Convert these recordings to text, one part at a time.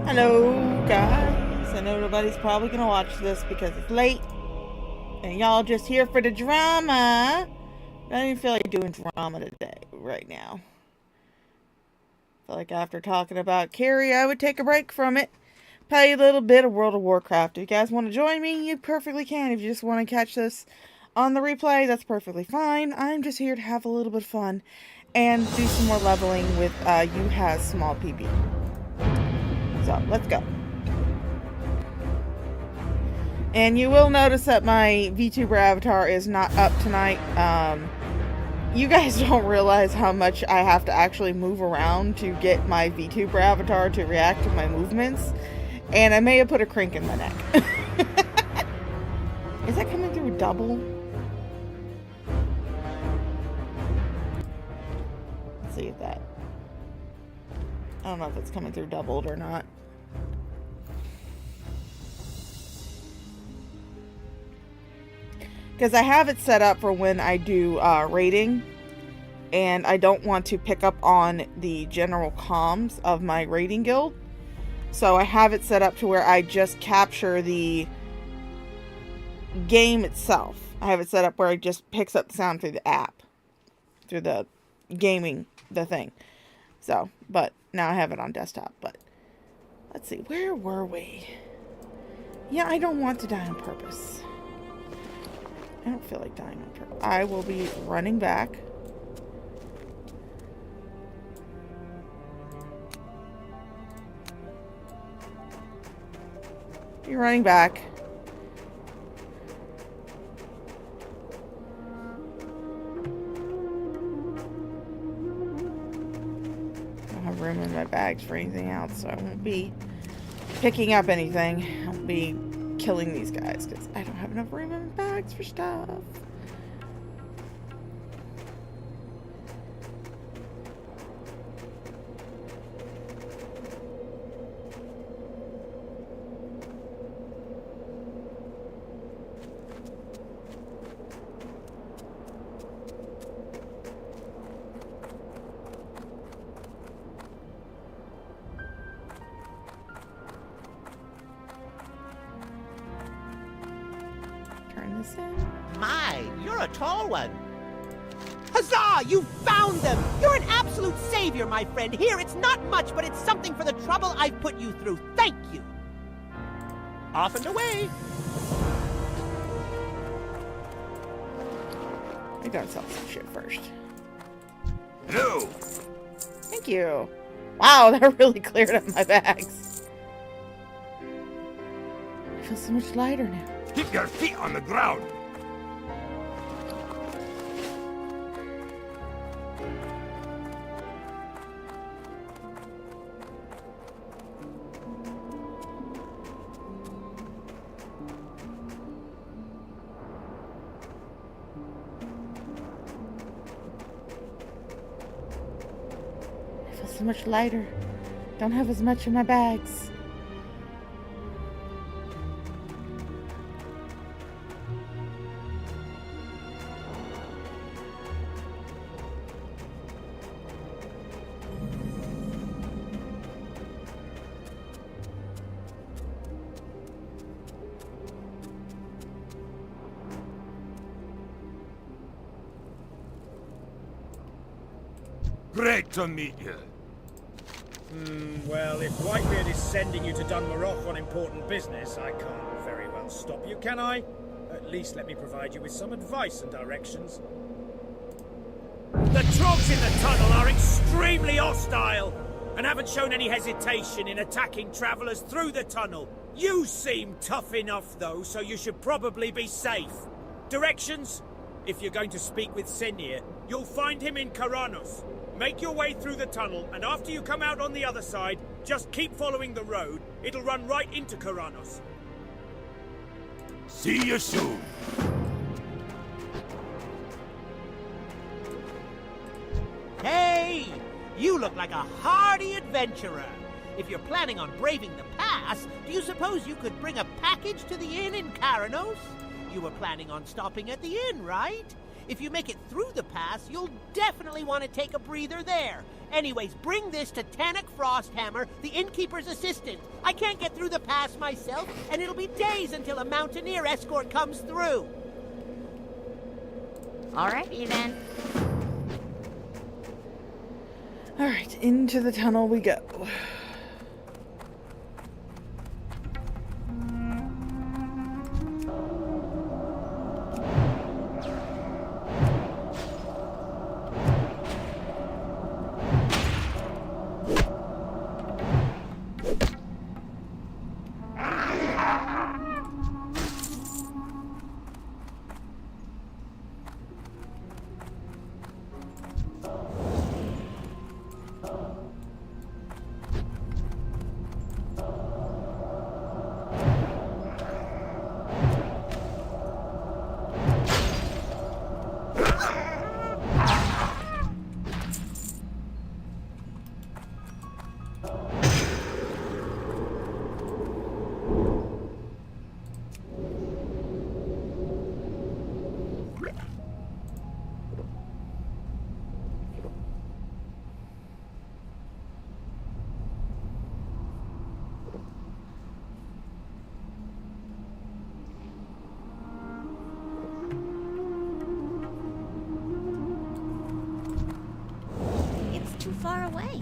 Hello, guys. I know nobody's probably gonna watch this because it's late, and y'all just here for the drama. I don't even feel like doing drama today, right now. I feel like after talking about Carrie, I would take a break from it. Play a little bit of World of Warcraft. If you guys want to join me, you perfectly can. If you just want to catch this on the replay, that's perfectly fine. I'm just here to have a little bit of fun and do some more leveling with You Has Small PB. So, let's go. And you will notice that my VTuber avatar is not up tonight. You guys don't realize how much I have to actually move around to get my VTuber avatar to react to my movements. And I may have put a crink in my neck. Is that coming through double? Let's see if that... I don't know if it's coming through doubled or not. Because I have it set up for when I do raiding, and I don't want to pick up on the general comms of my raiding guild. So I have it set up to where I just capture the game itself. I have it set up where it just picks up the sound through the app, through the gaming, the thing. So, but now I have it on desktop. But let's see, where were we? Yeah, I don't want to die on purpose. I don't feel like dying on purpose. I will be running back. You're running back. I don't have room in my bags for anything else, so I won't be picking up anything. I won't be killing these guys because I don't have enough room in my bags for stuff. My, you're a tall one. Huzzah! You found them! You're an absolute savior, my friend. Here, it's not much, but it's something for the trouble I've put you through. Thank you. Off and away. I gotta sell some shit first. No. Thank you. Wow, that really cleared up my bags. I feel so much lighter now. Keep your feet on the ground. I feel so much lighter. Don't have as much in my bags. Great to meet you. Well, if Whitebeard is sending you to Dunmarroch on important business, I can't very well stop you, can I? At least let me provide you with some advice and directions. The trogs in the tunnel are extremely hostile, and haven't shown any hesitation in attacking travellers through the tunnel. You seem tough enough, though, so you should probably be safe. Directions? If you're going to speak with Senir, you'll find him in Karanos. Make your way through the tunnel, and after you come out on the other side, just keep following the road. It'll run right into Karanos. See you soon. Hey! You look like a hardy adventurer. If you're planning on braving the pass, do you suppose you could bring a package to the inn in Karanos? You were planning on stopping at the inn, right? If you make it through the pass, you'll definitely want to take a breather there. Anyways, bring this to Tannock Frosthammer, the innkeeper's assistant. I can't get through the pass myself, and it'll be days until a mountaineer escort comes through. Alrighty then. Alright, into the tunnel we go. It's too far away.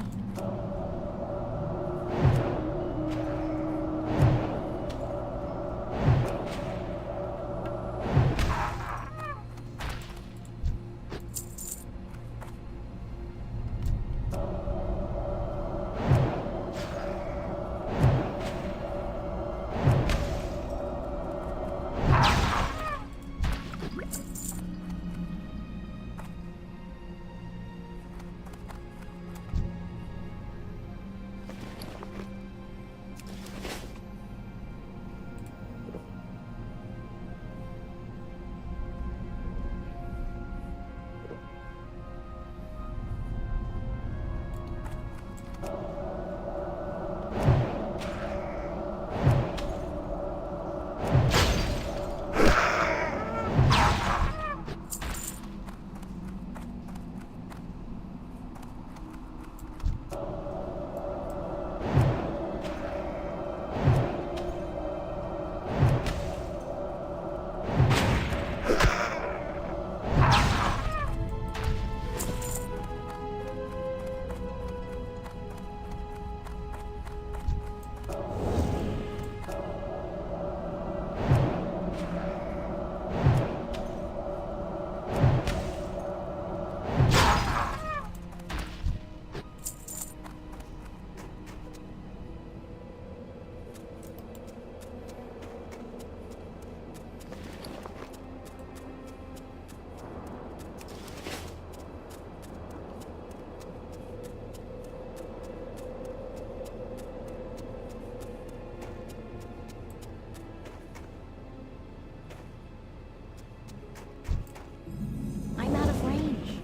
I'm out of range.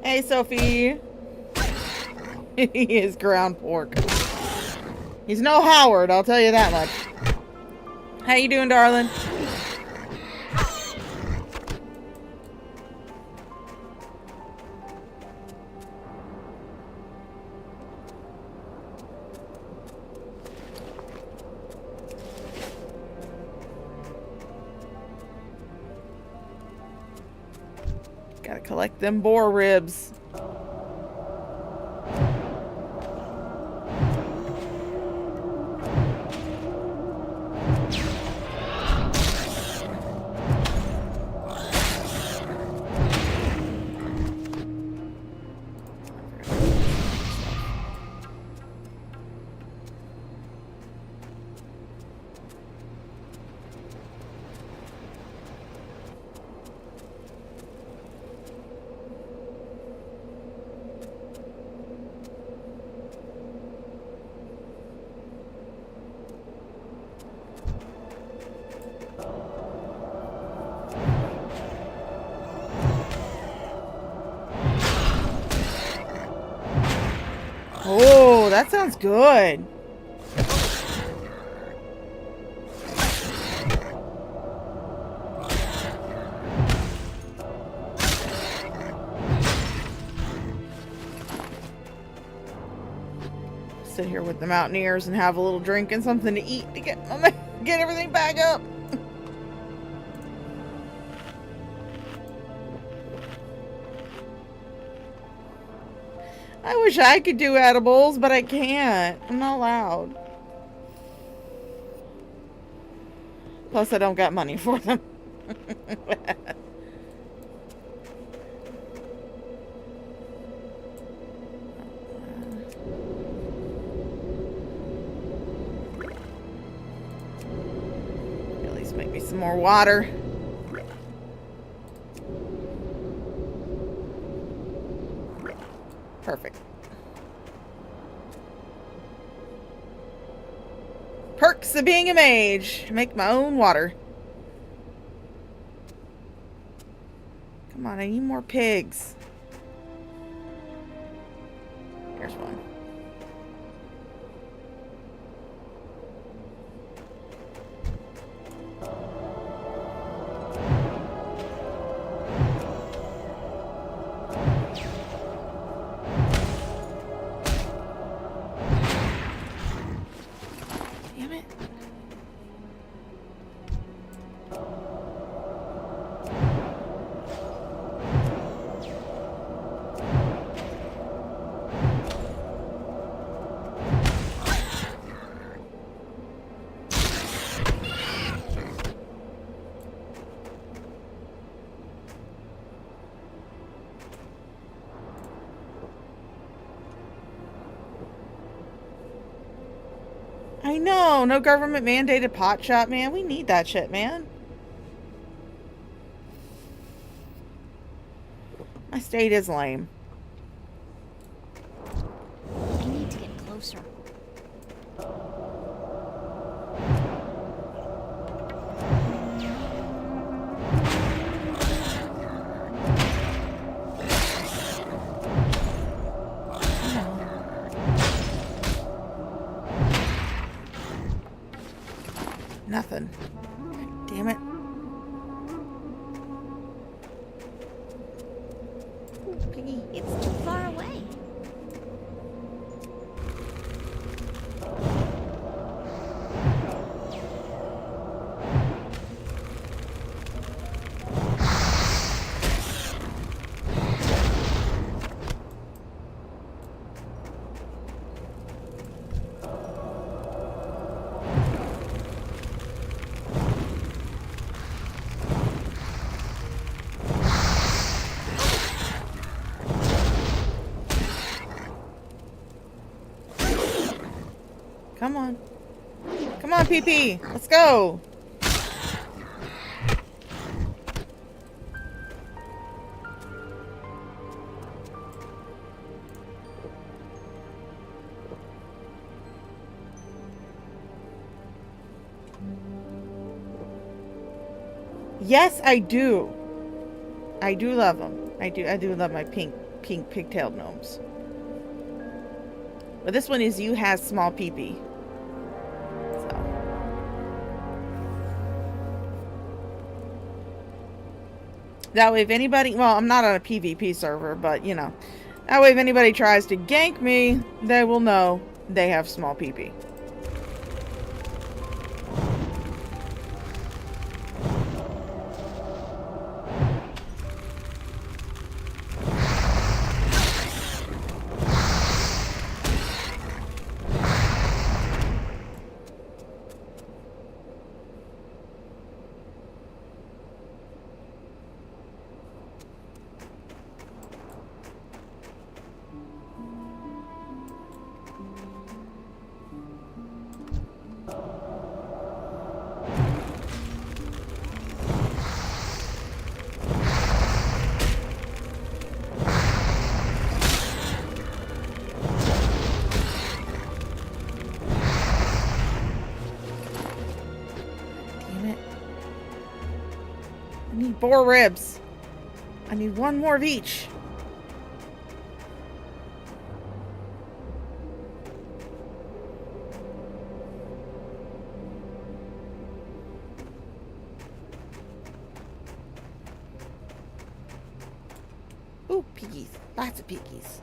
Hey, Sophie. He is ground pork. He's no Howard, I'll tell you that much. How you doing, darling? Gotta collect them boar ribs. Oh, that sounds good. Sit here with the Mountaineers and have a little drink and something to eat to get everything back up. I wish I could do edibles, but I can't. I'm not allowed. Plus, I don't got money for them. At least make me some more water. Perfect. Perks of being a mage. Make my own water. Come on, I need more pigs. Here's one. Damn it. I know, no government mandated pot shop, man. We need that shit, man. My state is lame. I need to get closer. Nothing. Damn it. Ooh, Piggy, it's too far away. Come on. Come on, PP. Let's go. Yes, I do. I do love them. I do love my pink pigtailed gnomes. But this one is you has small peepee. So. That way if anybody, well, I'm not on a PvP server, but you know. That way if anybody tries to gank me, they will know they have small peepee. I need 4 ribs. I need 1 more of each. Ooh, piggies. Lots of piggies.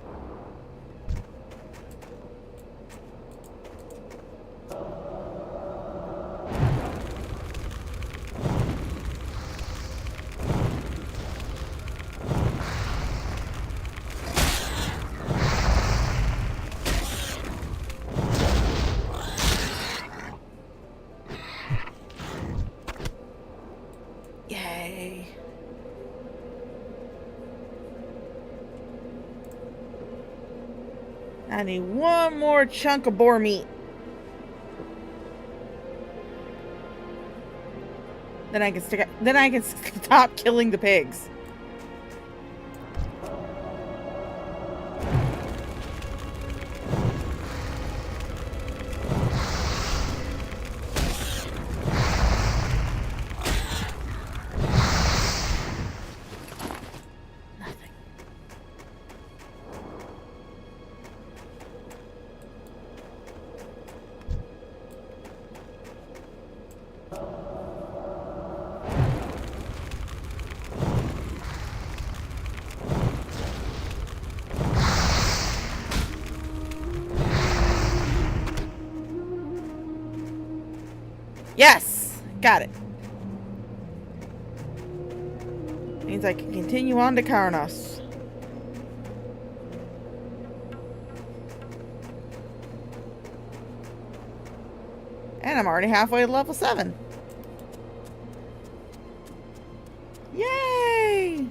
Yay. I need 1 more chunk of boar meat. Then I can stop killing the pigs. Yes! Got it. Means I can continue on to Karnos. And I'm already halfway to level 7. Yay!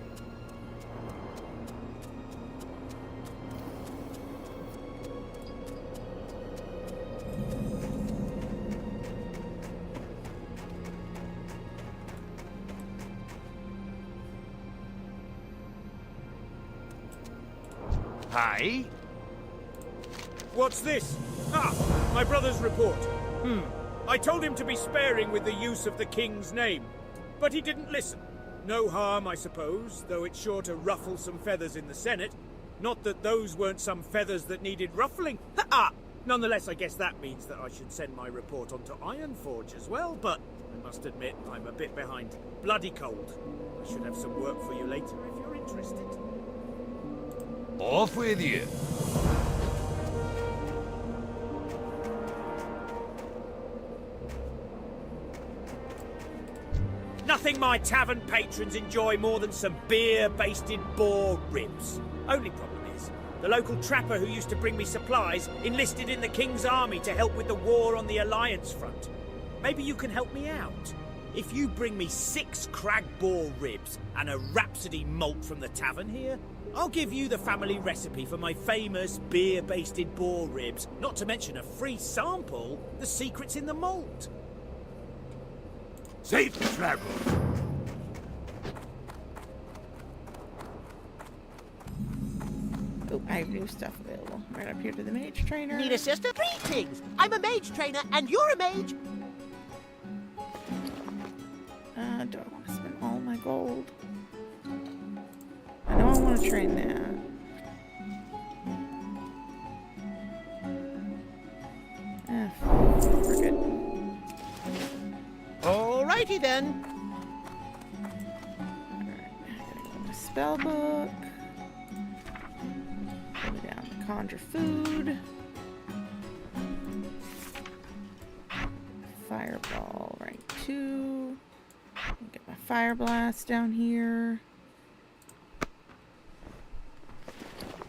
Hi. What's this? Ah, my brother's report. I told him to be sparing with the use of the king's name, but he didn't listen. No harm, I suppose, though it's sure to ruffle some feathers in the Senate. Not that those weren't some feathers that needed ruffling. Ha-ah! Nonetheless, I guess that means that I should send my report on to Ironforge as well, but I must admit I'm a bit behind. Bloody cold. I should have some work for you later if you're interested. Off with you. Nothing my tavern patrons enjoy more than some beer-basted boar ribs. Only problem is, the local trapper who used to bring me supplies enlisted in the King's army to help with the war on the Alliance front. Maybe you can help me out. If you bring me 6 crag boar ribs and a Rhapsody malt from the tavern here, I'll give you the family recipe for my famous beer-basted boar ribs, not to mention a free sample, the secret's in the malt. Safe travel. Oh, I have new stuff available. Right up here to the mage trainer. Need assistance? Greetings! I'm a mage trainer, and you're a mage. Do I want to spend all my gold? I know I want to train that. Okie then. My spell book. Go down to conjure food. Fireball, right, 2. Get my fire blast down here.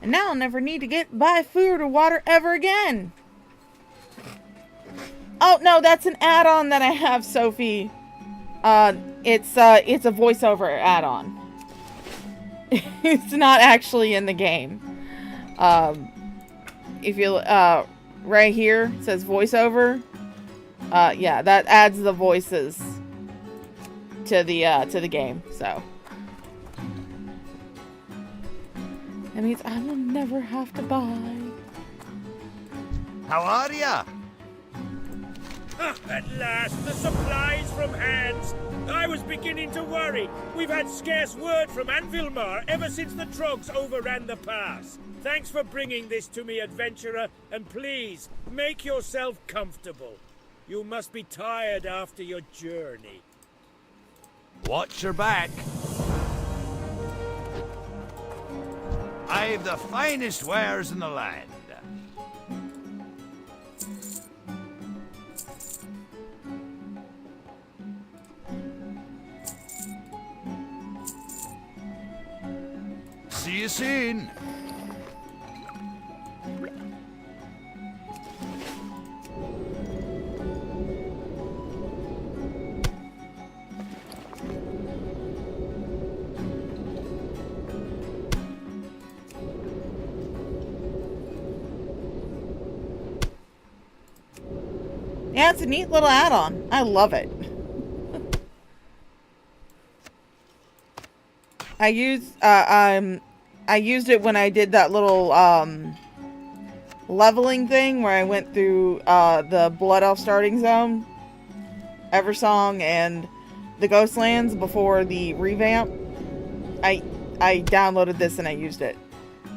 And now I'll never need to buy food or water ever again. Oh no, that's an add-on that I have, Sophie. It's a voiceover add-on. It's not actually in the game. If you right here it says voiceover. Yeah, that adds the voices to the game. So that means I will never have to buy. How are ya? At last, the supplies from hands. I was beginning to worry. We've had scarce word from Anvilmar ever since the Trogs overran the pass. Thanks for bringing this to me, adventurer, and please, make yourself comfortable. You must be tired after your journey. Watch your back. I've the finest wares in the land. See you soon. Yeah, it's a neat little add-on. I love it. I used it when I did that little leveling thing where I went through the Blood Elf starting zone, Eversong, and the Ghostlands before the revamp. I downloaded this and I used it.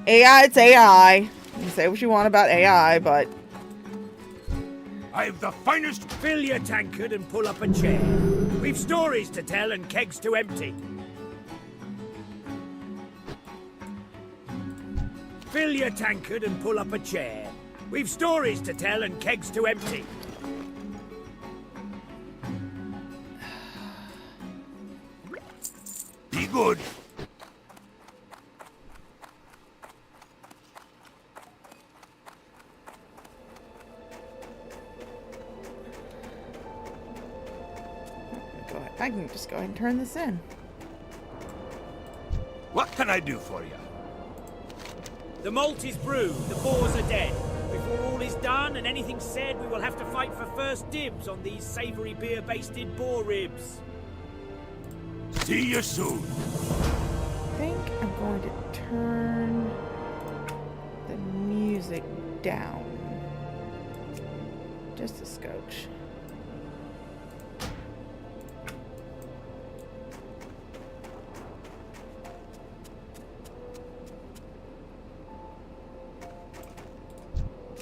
AI, it's AI. You can say what you want about AI, but I've the finest. Fill your tankard and pull up a chair. We've stories to tell and kegs to empty. Fill your tankard and pull up a chair. We've stories to tell and kegs to empty. Be good. I can just go ahead and turn this in. What can I do for you? The malt is brewed, the boars are dead. Before all is done and anything said, we will have to fight for first dibs on these savoury beer-basted boar ribs. See you soon. I think I'm going to turn the music down. Just a scotch.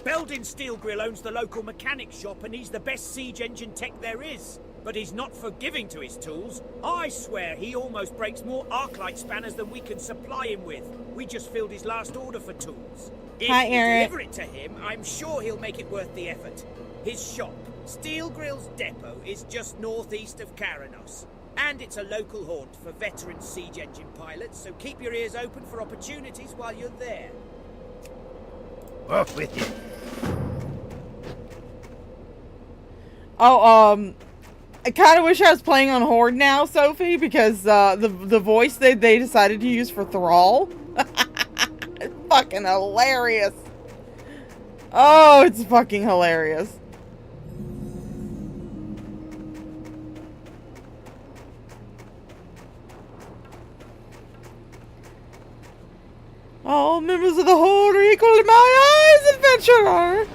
Beldin Steelgrill owns the local mechanic shop and he's the best siege engine tech there is. But he's not forgiving to his tools. I swear he almost breaks more Arclight spanners than we can supply him with. We just filled his last order for tools. If Hi, we Eric. deliver it to him, I'm sure he'll make it worth the effort. His shop, Steelgrill's depot, is just northeast of Karanos. And it's a local haunt for veteran siege engine pilots, so keep your ears open for opportunities while you're there. Off with you. Oh, I kind of wish I was playing on Horde now, Sophie, because the voice they decided to use for Thrall. It's fucking hilarious. Oh, it's fucking hilarious. All members of the Horde are equal in my eyes, adventurer!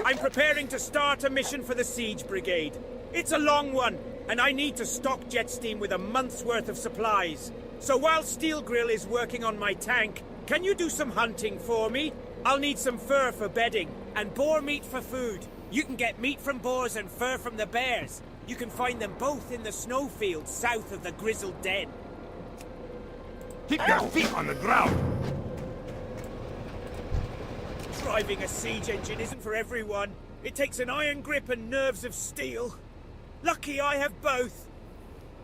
I'm preparing to start a mission for the Siege Brigade. It's a long one, and I need to stock Jetsteam with a month's worth of supplies. So while Steelgrill is working on my tank, can you do some hunting for me? I'll need some fur for bedding, and boar meat for food. You can get meat from boars and fur from the bears. You can find them both in the snowfields south of the grizzled den. Keep your feet on the ground. Driving a siege engine isn't for everyone. It takes an iron grip and nerves of steel. Lucky I have both.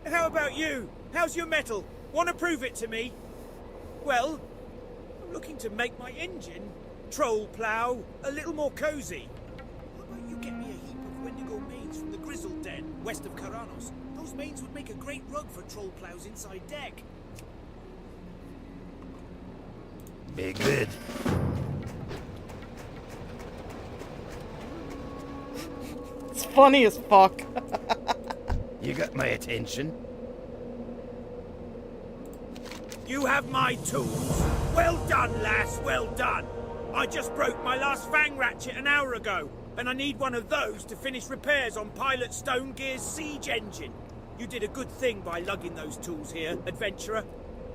How about you? How's your metal? Want to prove it to me? Well, I'm looking to make my engine, troll plough, a little more cozy. How about you get me a heap of Wendigo manes from the grizzled den, west of Karanos? Those manes would make a great rug for troll ploughs inside deck. Be good. It's funny as fuck. You got my attention. You have my tools. Well done, lass, well done. I just broke my last fang ratchet an hour ago, and I need one of those to finish repairs on Pilot Stone Gear's siege engine. You did a good thing by lugging those tools here, adventurer.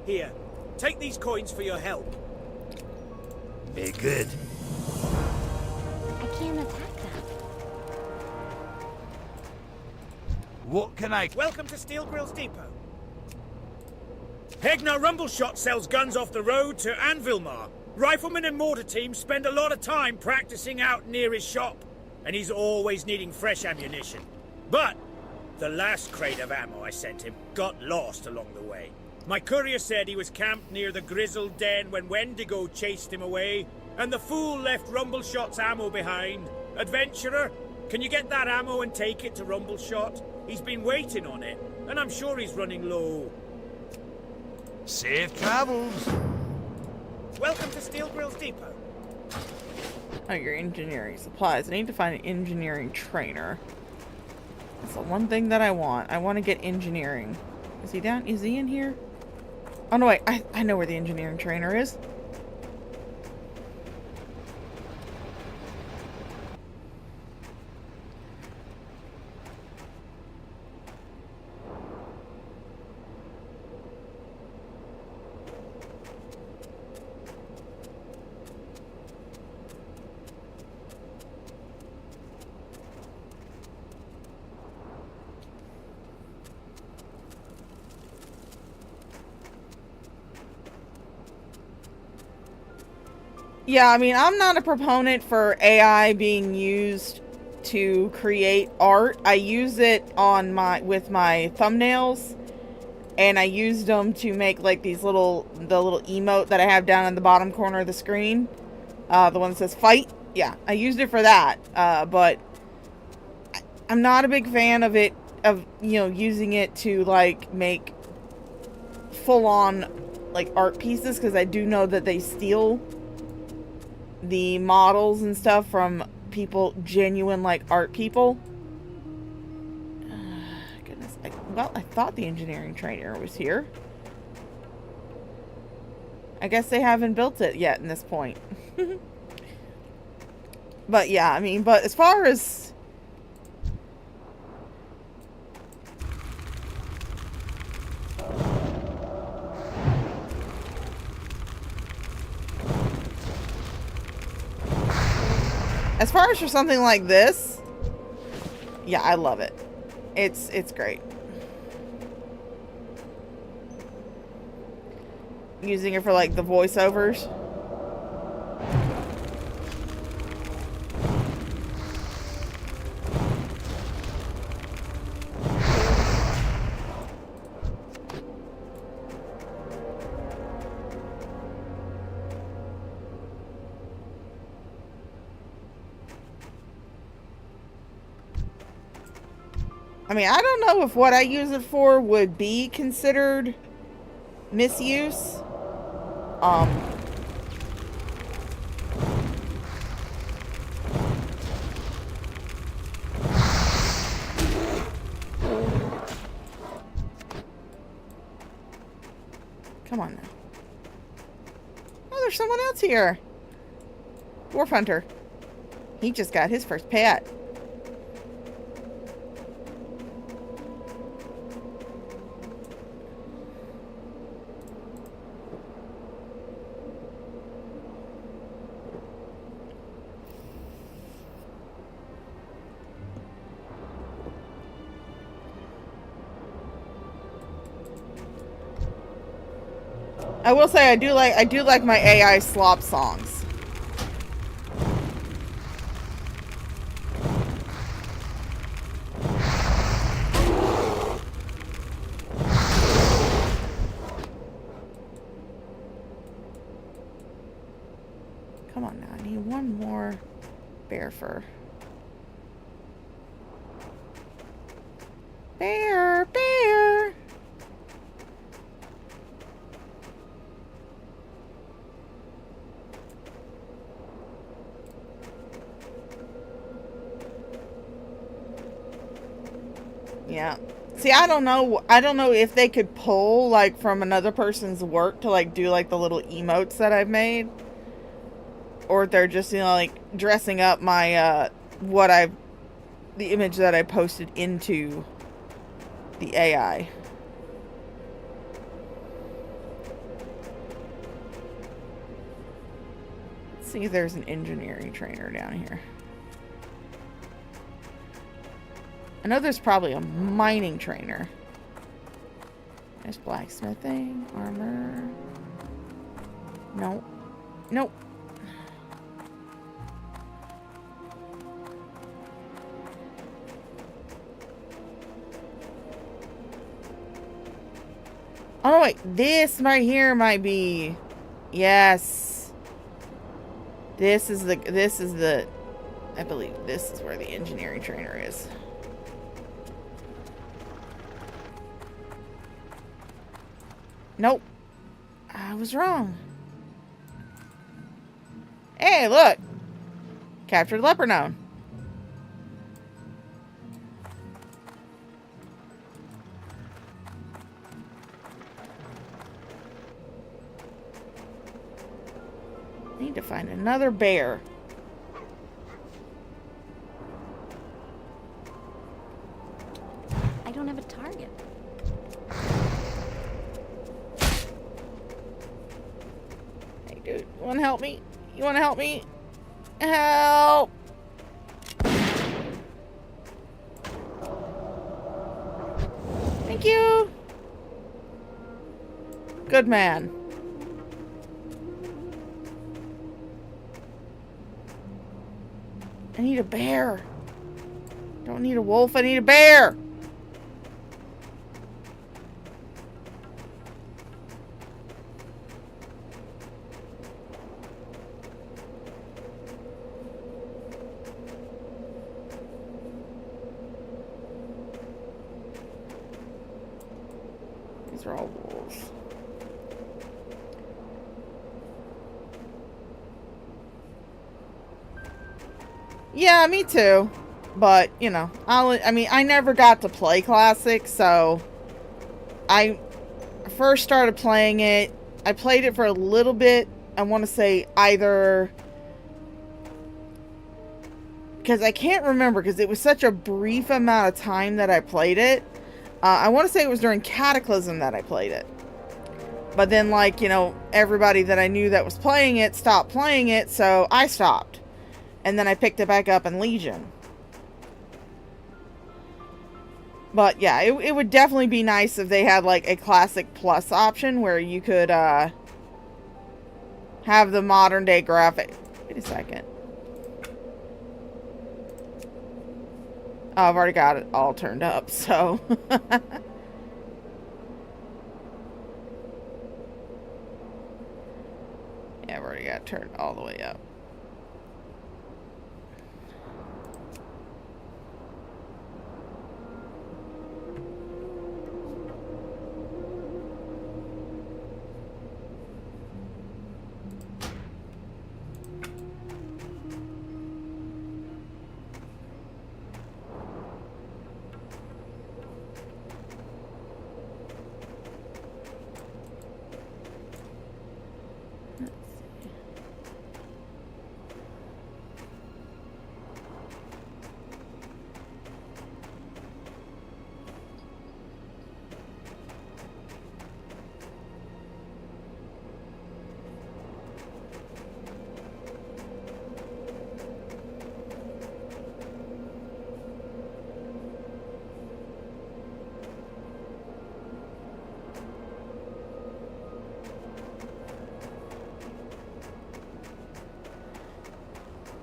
Here, take these coins for your help. Be good. I can't attack them. What can I... Welcome to Steel Grill's Depot. Hegnar Rumbleshot sells guns off the road to Anvilmar. Riflemen and mortar teams spend a lot of time practicing out near his shop, and he's always needing fresh ammunition. But the last crate of ammo I sent him got lost along the way. My courier said he was camped near the grizzled den when Wendigo chased him away, and the fool left Rumbleshot's ammo behind. Adventurer, can you get that ammo and take it to Rumbleshot? He's been waiting on it, and I'm sure he's running low. Safe travels. Welcome to Steel Grill's Depot. Oh, your engineering supplies. I need to find an engineering trainer. That's the one thing that I want. I want to get engineering. Is he down? Is he in here? Oh, no, wait. I know where the engineering trainer is. Yeah, I mean, I'm not a proponent for AI being used to create art. I use it on with my thumbnails, and I used them to make like the little emote that I have down in the bottom corner of the screen. The one that says fight. Yeah, I used it for that. But I'm not a big fan of it, using it to like make full on like art pieces, because I do know that they steal the models and stuff from people, genuine like art people. Goodness, I thought the engineering trainer was here. I guess they haven't built it yet in this point. But yeah, I mean, but as far as for something like this, yeah, I love it. It's great. Using it for like the voiceovers. I mean, I don't know if what I use it for would be considered misuse. Come on now. Oh, there's someone else here. Dwarf Hunter. He just got his first pet. I will say I do like my AI slop songs. Come on now, I need one more bear fur. Bear, bear. Yeah. See, I don't know if they could pull, like, from another person's work to, like, do, like, the little emotes that I've made. Or if they're just, you know, like, dressing up my, the image that I posted into the AI. Let's see if there's an engineering trainer down here. I know there's probably a mining trainer. There's blacksmithing, armor. Nope. Nope. Oh wait, this right here might be. Yes. This is the I believe this is where the engineering trainer is. Nope. I was wrong. Hey, look. Captured leper gnome. Need to find another bear. I don't have a target. Hey, dude, you wanna help me? You wanna help me? Help! Thank you! Good man. I need a bear. Don't need a wolf, I need a bear! These are all wolves. Yeah, me too. But, you know, I mean, I never got to play Classic, so I first started playing it. I played it for a little bit. I want to say either... because I can't remember, because it was such a brief amount of time that I played it. I want to say it was during Cataclysm that I played it. But then, like, you know, everybody that I knew that was playing it stopped playing it, so I stopped. And then I picked it back up in Legion. But yeah, it would definitely be nice if they had like a Classic Plus option where you could have the modern day graphic. Wait a second. Oh, I've already got it all turned up, so. Yeah, I've already got it turned all the way up.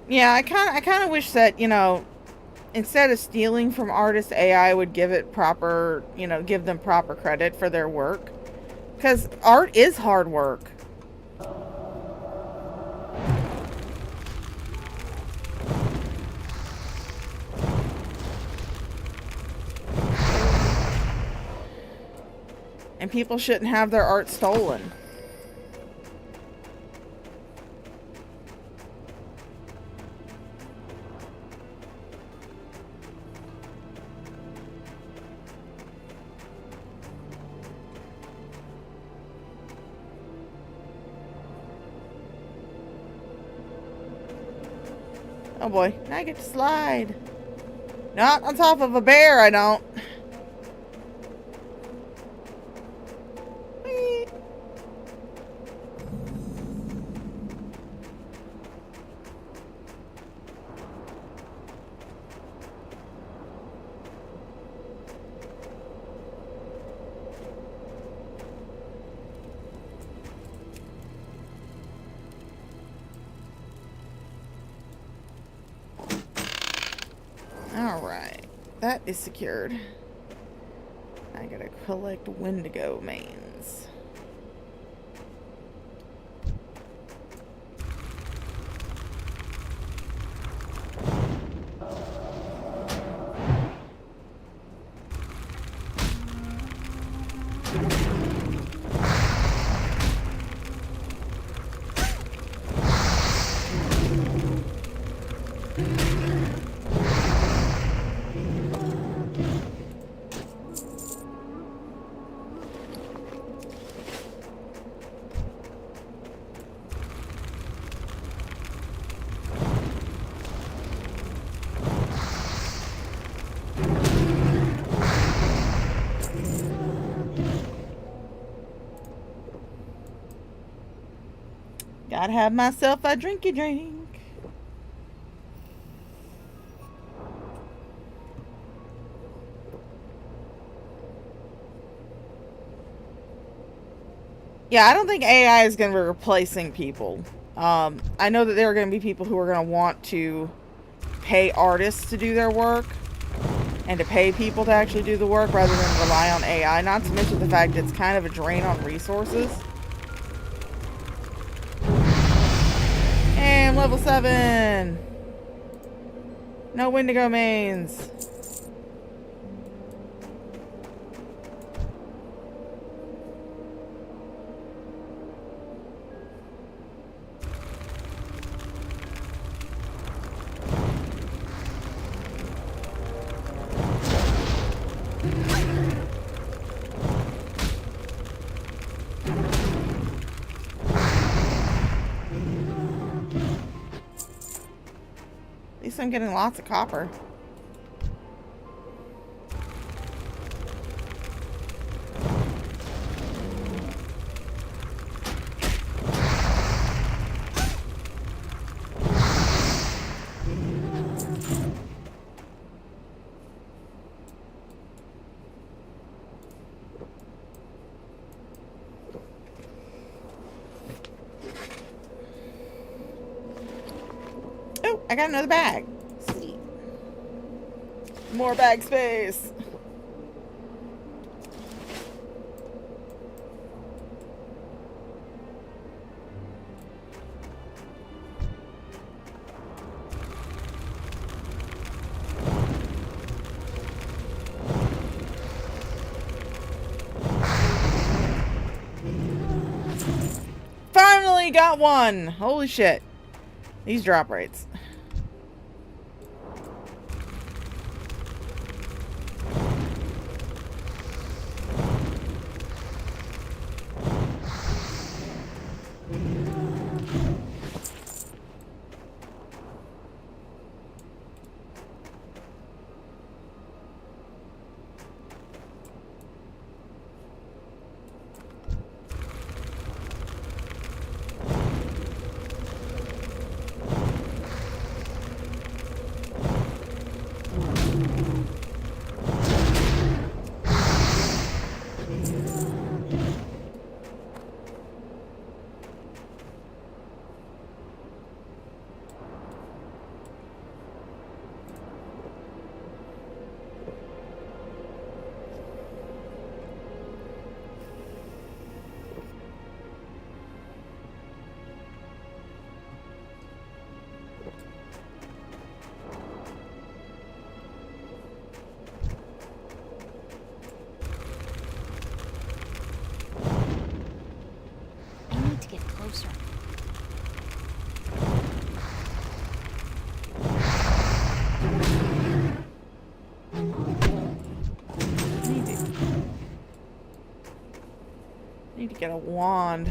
Yeah, I kind of wish that, you know, instead of stealing from artists, AI would give it proper, you know, give them proper credit for their work. Because art is hard work. And people shouldn't have their art stolen. Oh boy, now I get to slide. Not on top of a bear, I don't. Whee. Alright, that is secured. I gotta collect Wendigo mains. Gotta have myself a drinky drink. Yeah, I don't think AI is going to be replacing people. I know that there are going to be people who are going to want to pay artists to do their work and to pay people to actually do the work rather than rely on AI. Not to mention the fact that it's kind of a drain on resources. And level 7. No Wendigo mains. At least I'm getting lots of copper. Oh, I got another bag. Sweet. More bag space. Finally got one. Holy shit. These drop rates. closer. Need to get a wand.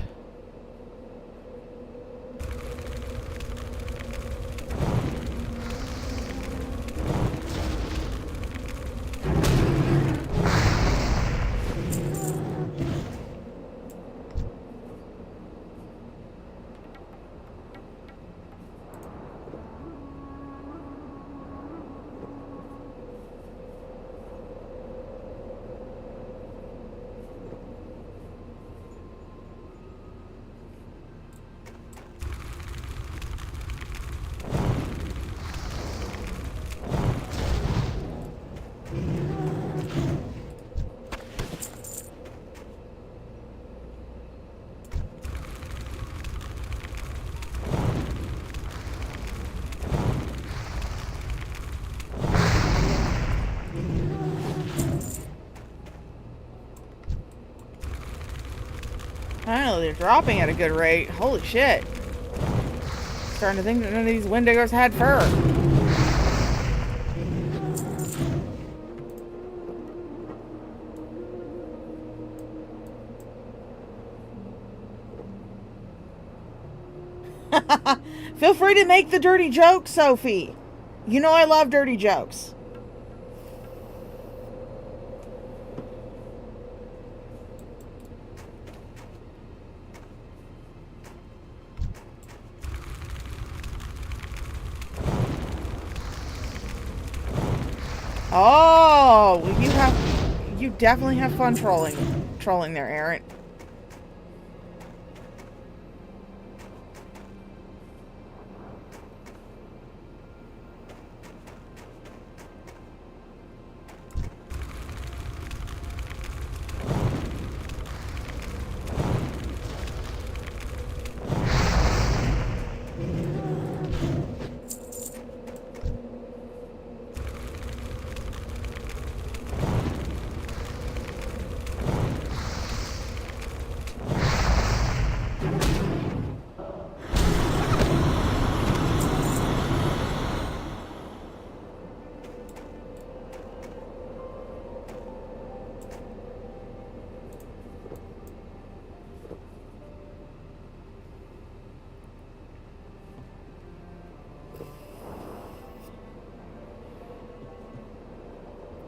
Finally, they're dropping at a good rate. Holy shit. Starting to think that none of these Wendigos had fur. Feel free to make the dirty joke, Sophie. You know I love dirty jokes. Oh, you definitely have fun trolling there, Aaron.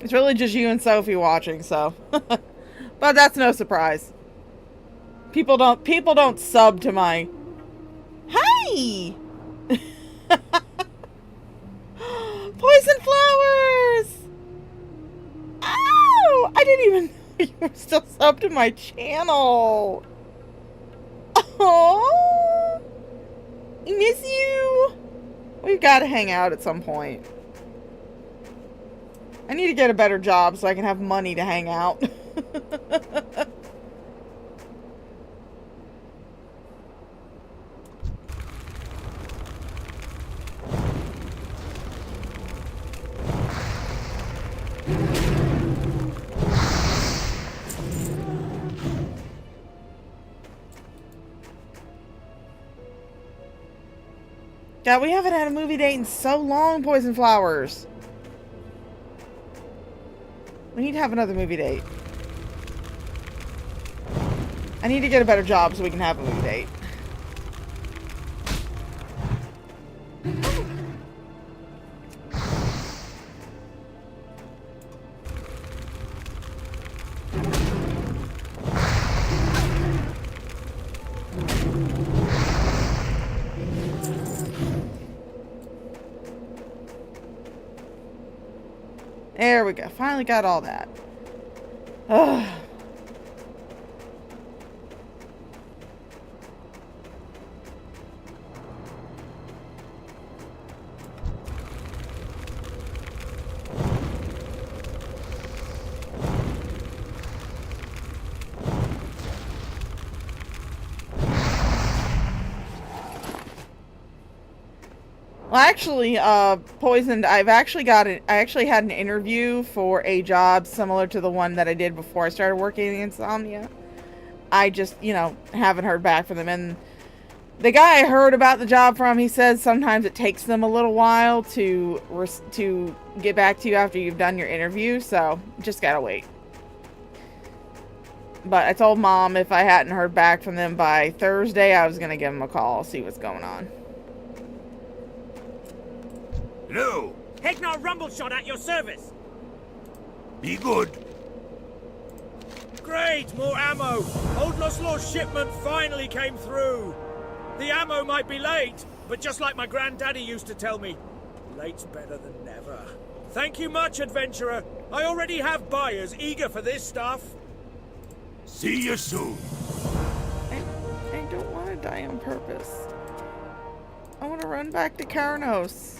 It's really just you and Sophie watching, so. But that's no surprise. People don't sub to my... Hey! Poison flowers! Ow! I didn't even know you were still subbed to my channel. Oh, I miss you. We've got to hang out at some point. I need to get a better job so I can have money to hang out. God, we haven't had a movie date in so long, Poison Flowers. We need to have another movie date. I need to get a better job so we can have a movie date. There we go. Finally got all that. Ugh. Well, actually, Poisoned, I actually had an interview for a job similar to the one that I did before I started working in Insomnia. I just, haven't heard back from them. And The guy I heard about the job from, he says sometimes it takes them a little while to get back to you after you've done your interview, so just gotta wait. But I told Mom if I hadn't heard back from them by Thursday, I was gonna give them a call, see what's going on. Hello. Hegnar Rumbleshot at your service. Be good. Great, more ammo. Old Loslaw's shipment finally came through. The ammo might be late, but just like my granddaddy used to tell me, late's better than never. Thank you much, adventurer. I already have buyers eager for this stuff. See you soon. I don't want to die on purpose. I want to run back to Karanos.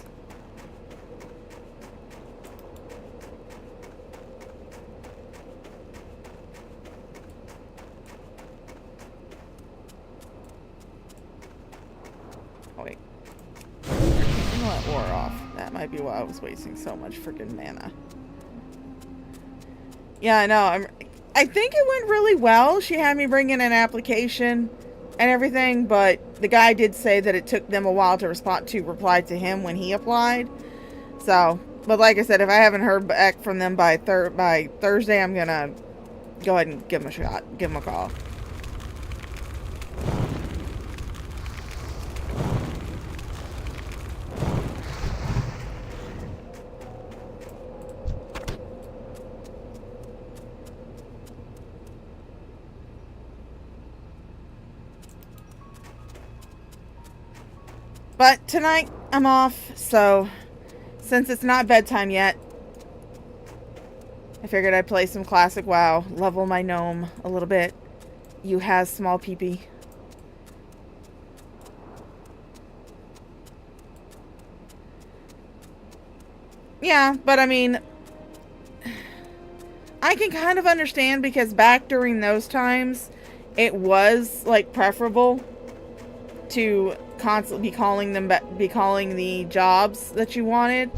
Oh, wait. I'm gonna let war off. That might be why I was wasting so much freaking mana. Yeah, I know. I think it went really well. She had me bring in an application and everything, but the guy did say that it took them a while to reply to him when he applied. So, but like I said, if I haven't heard back from them by Thursday, I'm gonna go ahead and give them a shot, give them a call. But tonight, I'm off, so since it's not bedtime yet, I figured I'd play some classic WoW, level my gnome a little bit. You has small peepee. Yeah, but I mean, I can kind of understand because back during those times, it was like preferable to constantly be calling the jobs that you wanted.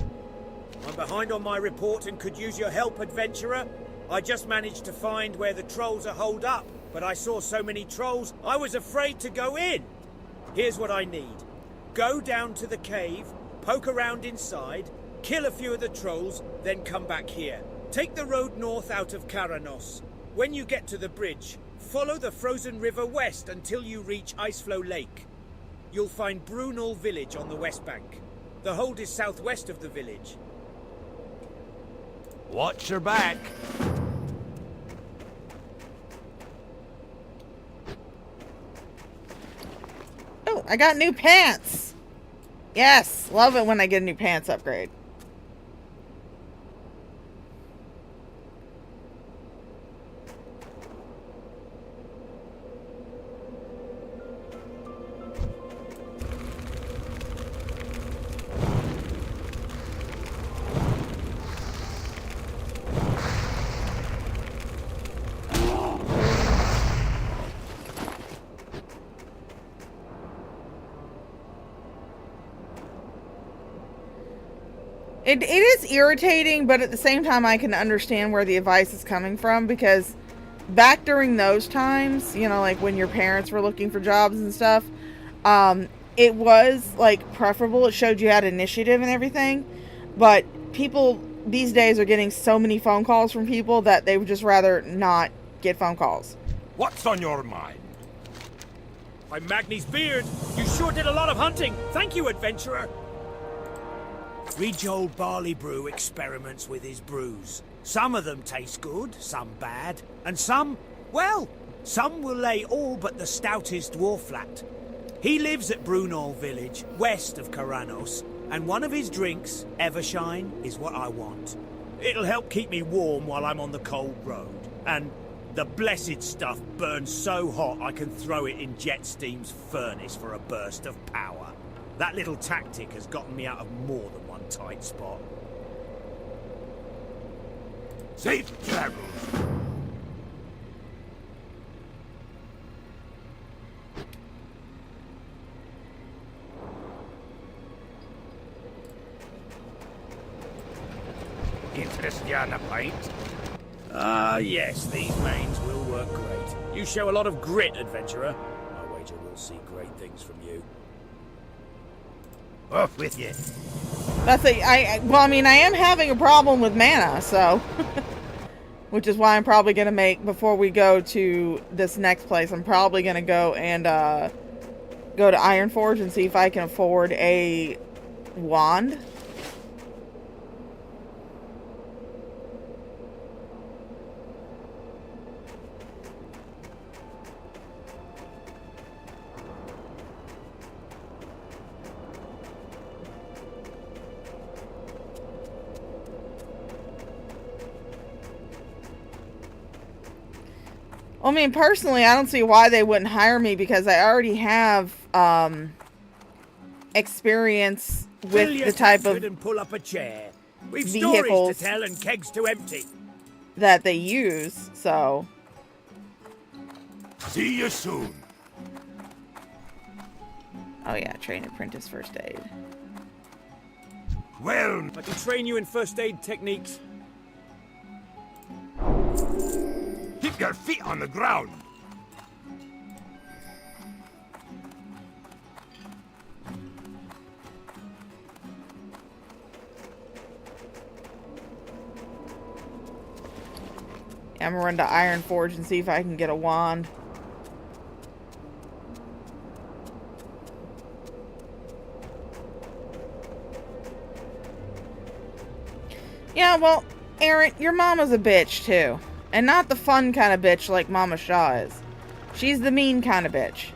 I'm behind on my report and could use your help, adventurer. I just managed to find where the trolls are holed up, but I saw so many trolls, I was afraid to go in. Here's what I need. Go down to the cave, poke around inside, kill a few of the trolls, then come back here. Take the road north out of Karanos. When you get to the bridge, follow the frozen river west until you reach Iceflow Lake. You'll find Brunel village on the west bank. The hold is southwest of the village. Watch your back. Oh, I got new pants! Yes! Love it when I get a new pants upgrade. It is irritating, but at the same time, I can understand where the advice is coming from, because back during those times, you know, like when your parents were looking for jobs and stuff, it was like preferable. It showed you had initiative and everything, but people these days are getting so many phone calls from people that they would just rather not get phone calls. What's on your mind? I'm Magni's beard. You sure did a lot of hunting. Thank you, adventurer. Rejoel Barley Brew experiments with his brews. Some of them taste good, some bad, and some, well, some will lay all but the stoutest dwarf flat. He lives at Brunel village, west of Karanos, and one of his drinks, Evershine, is what I want. It'll help keep me warm while I'm on the cold road. And the blessed stuff burns so hot I can throw it in Jetsteam's furnace for a burst of power. That little tactic has gotten me out of more than one tight spot. Safe travels. Interest you on a pint? Ah, yes, these mains will work great. You show a lot of grit, adventurer. I teenager will see great things from you. Off with you. Well, I mean, I am having a problem with mana, so. Which is why I'm probably going to make, before we go to this next place, I'm probably going to go and, go to Ironforge and see if I can afford a wand. I mean, personally, I don't see why they wouldn't hire me because I already have experience with the type of and pull up a chair. We've vehicles stories to tell and kegs to empty. that they use, so. See you soon. Oh yeah, train apprentice first aid. Well, I can train you in first aid techniques. keep your feet on the ground. I'm gonna run to Ironforge and see if I can get a wand. Yeah, well, Aaron, your mama's a bitch, too. And not the fun kind of bitch like Mama Shaw is. She's the mean kind of bitch.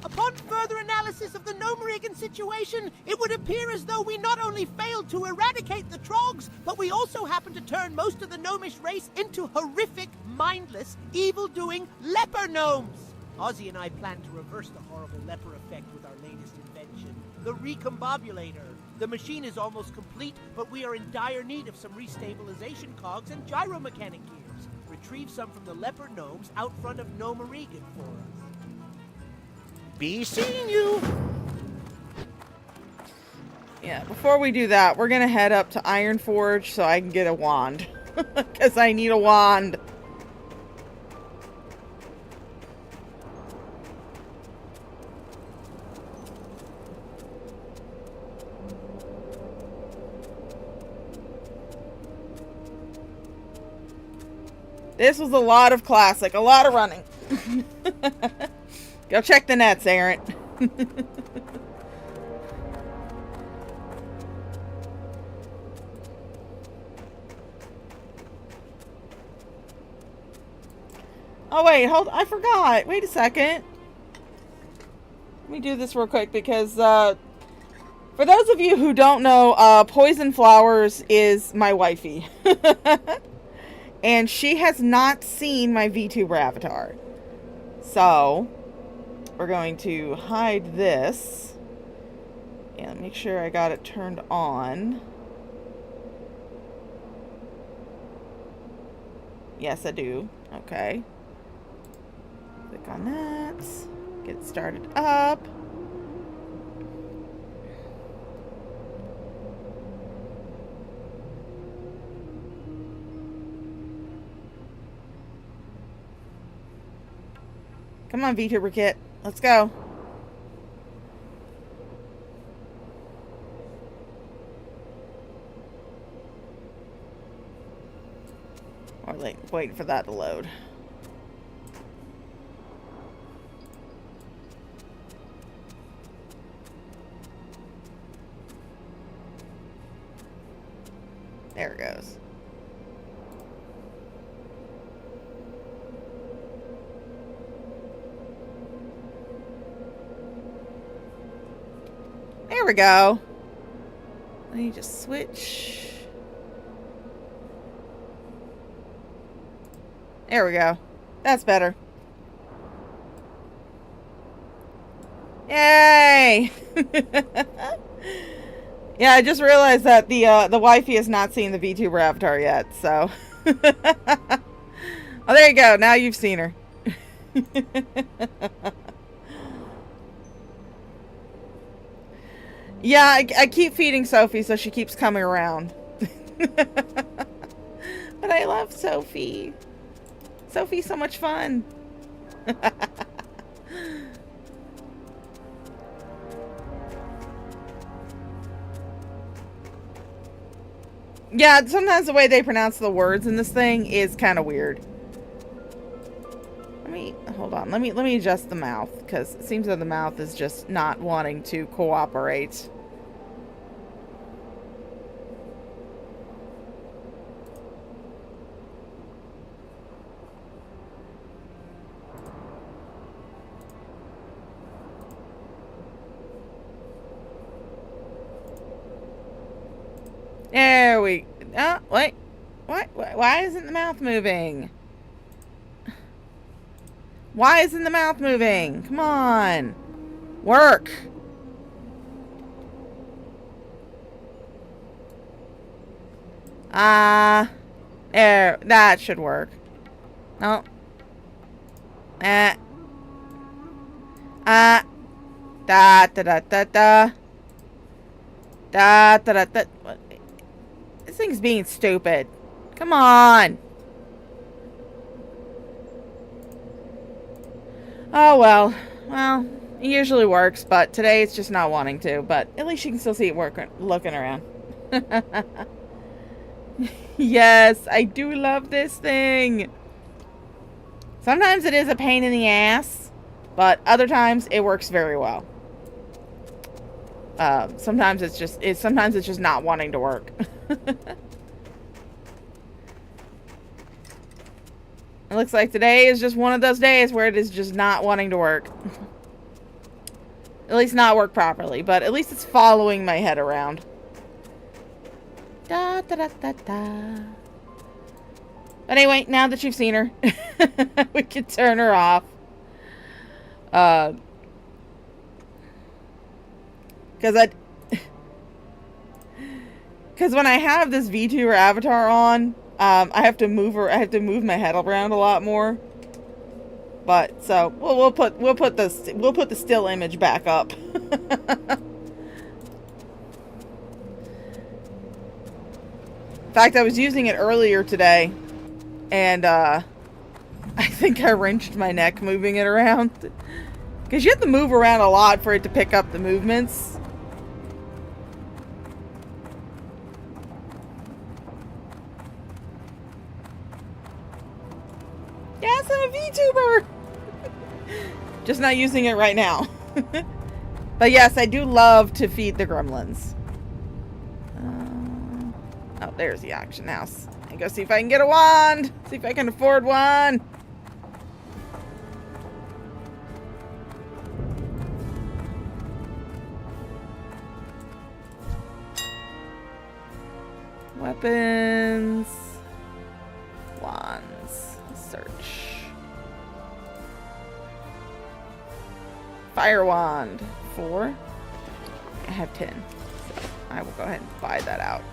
Upon further analysis of the Gnome situation, it would appear as though we not only failed to eradicate the Trogs, but we also happened to turn most of the Gnomish race into horrific, mindless, evil-doing leper gnomes. Ozzy and I plan to reverse the horrible leper effect with our latest invention, the Recombobulator. The machine is almost complete, but we are in dire need of some restabilization cogs and gyromechanic gears. Retrieve some from the leper gnomes out front of Gnome Regan for us. Be seeing you! Yeah, before we do that, we're gonna head up to Ironforge so I can get a wand. Because I need a wand. This was a lot of classic, a lot of running. Go check the nets, Aaron. Oh wait, hold, I forgot. Wait a second. Let me do this real quick because, for those of you who don't know, Poison Flowers is my wifey. And she has not seen my VTuber avatar. So, we're going to hide this. And make sure I got it turned on. Yes, I do. Okay. Click on that. Get it started up. Come on, VTuber Kit. Let's go. Or like, waiting for that to load. There it goes. There we go. Let me just switch. There we go. That's better. Yay! Yeah, I just realized that the wifey has not seen the VTuber avatar yet, so. Oh, there you go. Now you've seen her. Yeah, I keep feeding Sophie, so she keeps coming around. But I love Sophie. Sophie's so much fun. Yeah, sometimes the way they pronounce the words in this thing is kind of weird. Hold on. Let me adjust the mouth, because it seems that the mouth is just not wanting to cooperate. There we... Oh, wait. What? Why isn't the mouth moving? Why isn't the mouth moving? Come on. Work. There. That should work. No. Da da da da da. Da da da da. What? This thing's being stupid. Come on. Oh, well. Well, it usually works, but today it's just not wanting to. But at least you can still see it working, looking around. Yes, I do love this thing. Sometimes it is a pain in the ass, but other times it works very well. Sometimes it's just not wanting to work. It looks like today is just one of those days where it is just not wanting to work. At least not work properly, but at least it's following my head around. Da da da da da. But anyway, now that you've seen her, we can turn her off. Because when I have this VTuber avatar on, I have to move her. I have to move my head around a lot more. But so we'll put the still image back up. In fact, I was using it earlier today, and I think I wrenched my neck moving it around. Because you have to move around a lot for it to pick up the movements. Yes, I'm a VTuber! Just not using it right now. But yes, I do love to feed the gremlins. Oh, there's the auction house. I go see if I can get a wand. See if I can afford one. Weapons. Wands. Search. Fire wand. 4. I have 10. So I will go ahead and buy that out.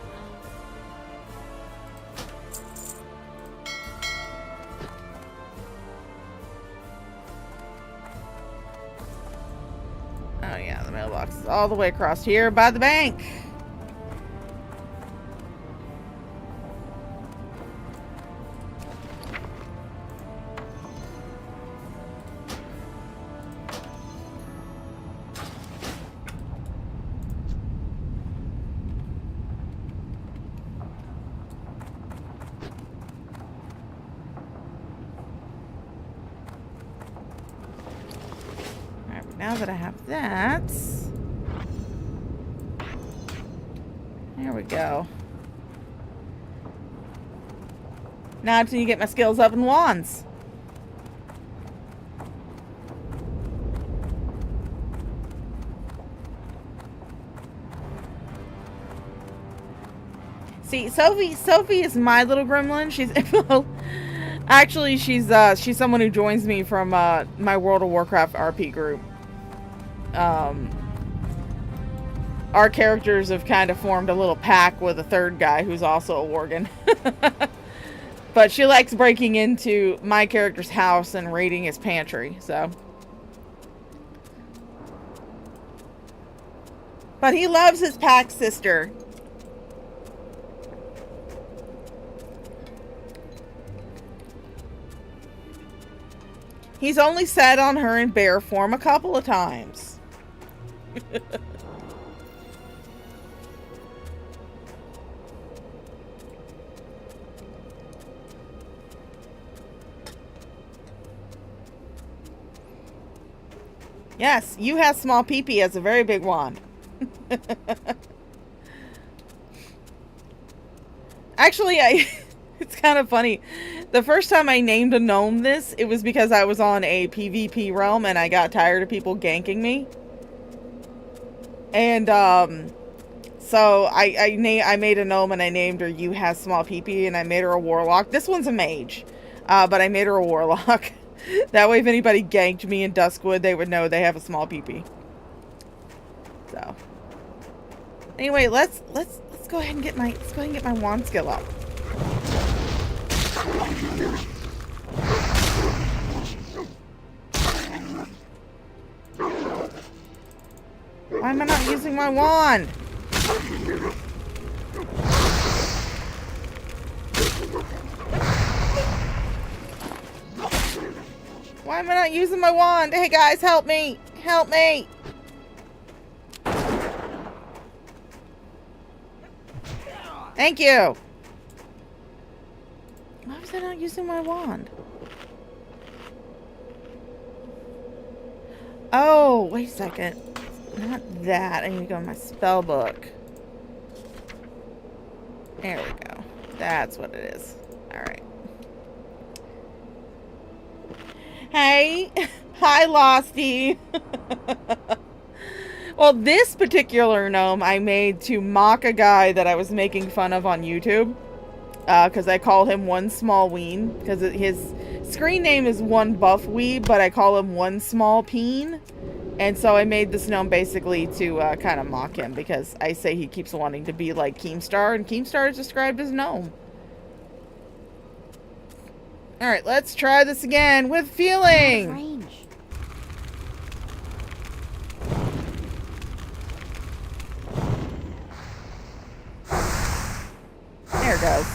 Oh yeah, the mailbox is all the way across here by the bank. Now that I have that, there we go. Now until you get my skills up in wands. See, Sophie is my little gremlin. She's well, actually she's someone who joins me from my World of Warcraft RP group. Our characters have kind of formed a little pack with a third guy who's also a Worgen. But she likes breaking into my character's house and raiding his pantry, so. But he loves his pack sister. He's only sat on her in bear form a couple of times. Yes, you have small peepee as a very big wand. Actually, it's kind of funny. The first time I named a gnome this, it was because I was on a PvP realm and I got tired of people ganking me. And, so I made a gnome and I named her You Has Small Peepee, and I made her a warlock. This one's a mage, but I made her a warlock. That way if anybody ganked me in Duskwood, they would know they have a small peepee. So. Anyway, let's go ahead and get my wand skill up. Why am I not using my wand? Why am I not using my wand? Hey guys, help me! Help me! Thank you! Why was I not using my wand? Oh, wait a second. Not that. I need to go in my spell book. There we go. That's what it is. Alright. Hey! Hi, Losty! Well, this particular gnome I made to mock a guy that I was making fun of on YouTube. Because I call him One Small Ween. Because his screen name is One Buff Weeb, but I call him One Small Peen. And so I made this gnome basically to kind of mock him. Because I say he keeps wanting to be like Keemstar. And Keemstar is described as gnome. Alright, let's try this again with feeling. Range. There it goes.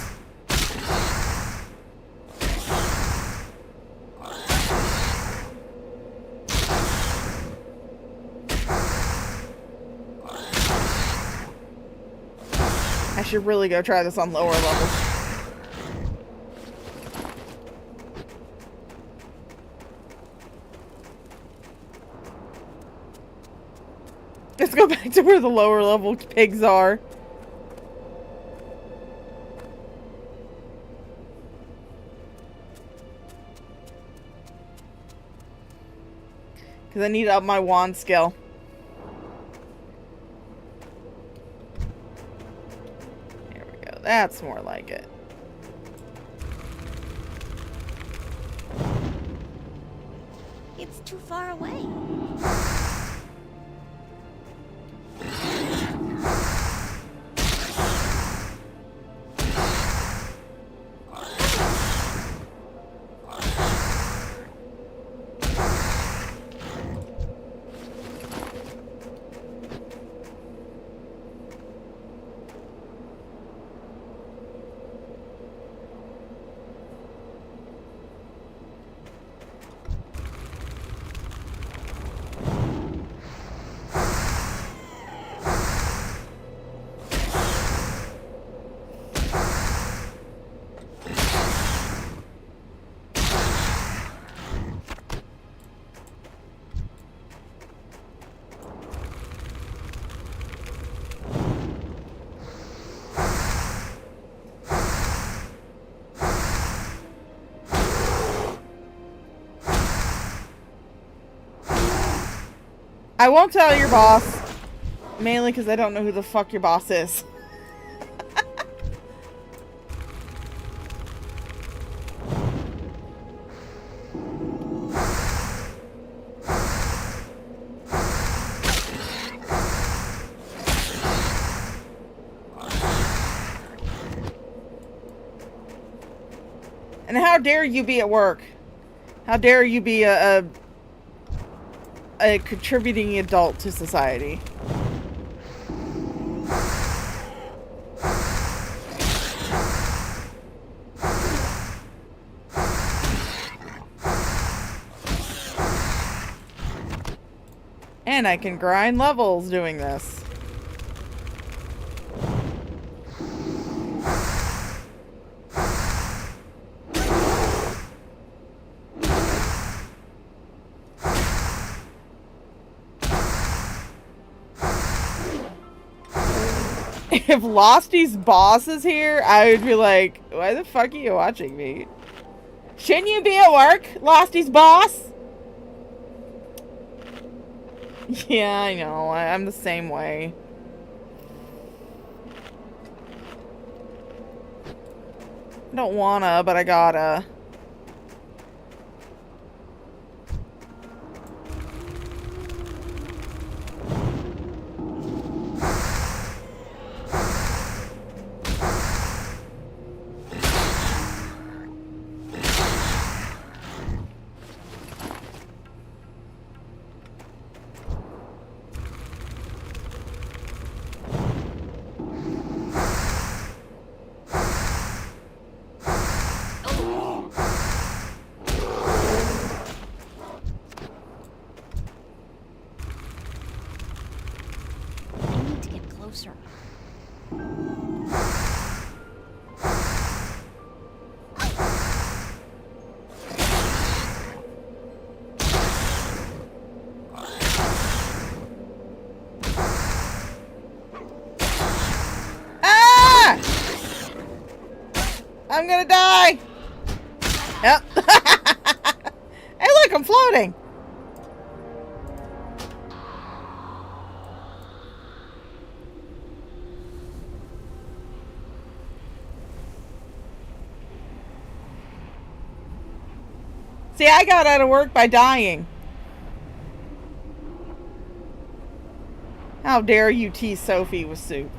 I should really go try this on lower levels. Let's go back to where the lower level pigs are. Because I need to up my wand skill. There we go. That's more like it. It's too far away. I won't tell your boss. Mainly because I don't know who the fuck your boss is. And how dare you be at work? How dare you be a contributing adult to society? And I can grind levels doing this. If Losty's boss is here, I would be like, why the fuck are you watching me? Shouldn't you be at work, Losty's boss? Yeah, I know. I'm the same way. I don't wanna, but I gotta. I need to get closer. Ah! I'm gonna die! Yep. Hey look, I'm floating! See, I got out of work by dying. How dare you tease Sophie with soup?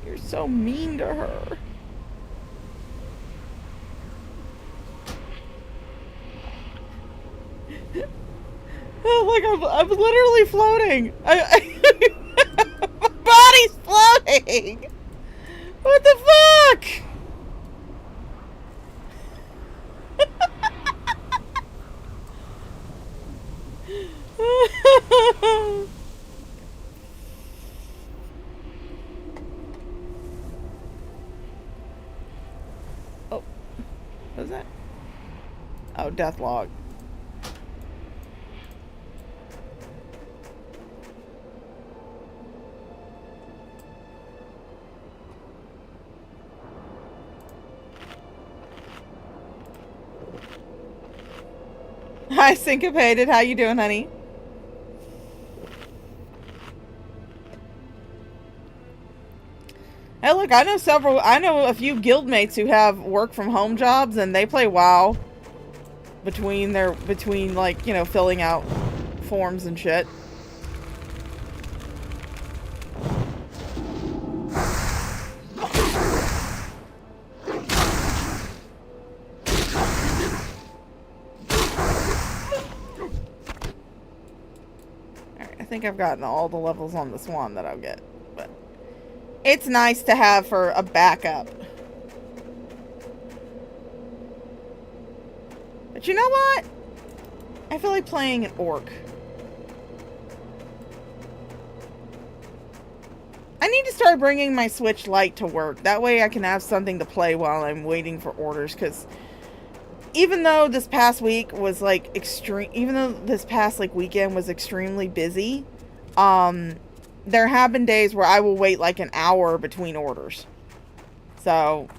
You're so mean to her. Oh, look, I'm literally floating. My body's floating. What the fuck? Oh, what is that? Oh, death log. Hi, Syncopated. How you doing, honey? Hey, look, I know a few guildmates who have work from home jobs and they play WoW between like, you know, filling out forms and shit. Alright, I think I've gotten all the levels on this one that I'll get. But it's nice to have for a backup. But you know what? I feel like playing an orc. I need to start bringing my Switch Lite to work. That way I can have something to play while I'm waiting for orders. Because even though this past week was like weekend was extremely busy, there have been days where I will wait like an hour between orders. So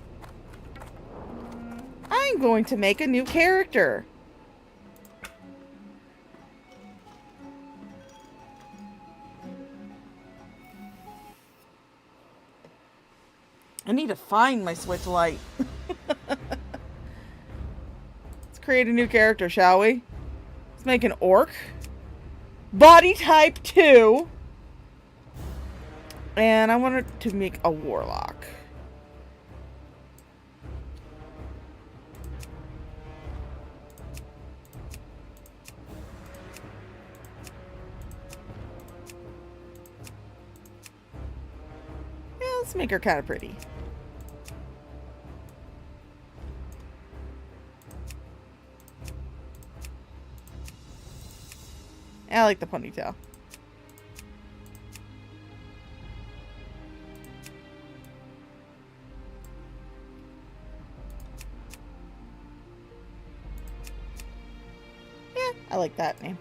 I'm going to make a new character. I need to find my Switch Lite. Let's create a new character, shall we? Let's make an orc. Body type 2. And I wanted to make a warlock. Yeah, let's make her kind of pretty. I like the ponytail. Yeah, I like that name.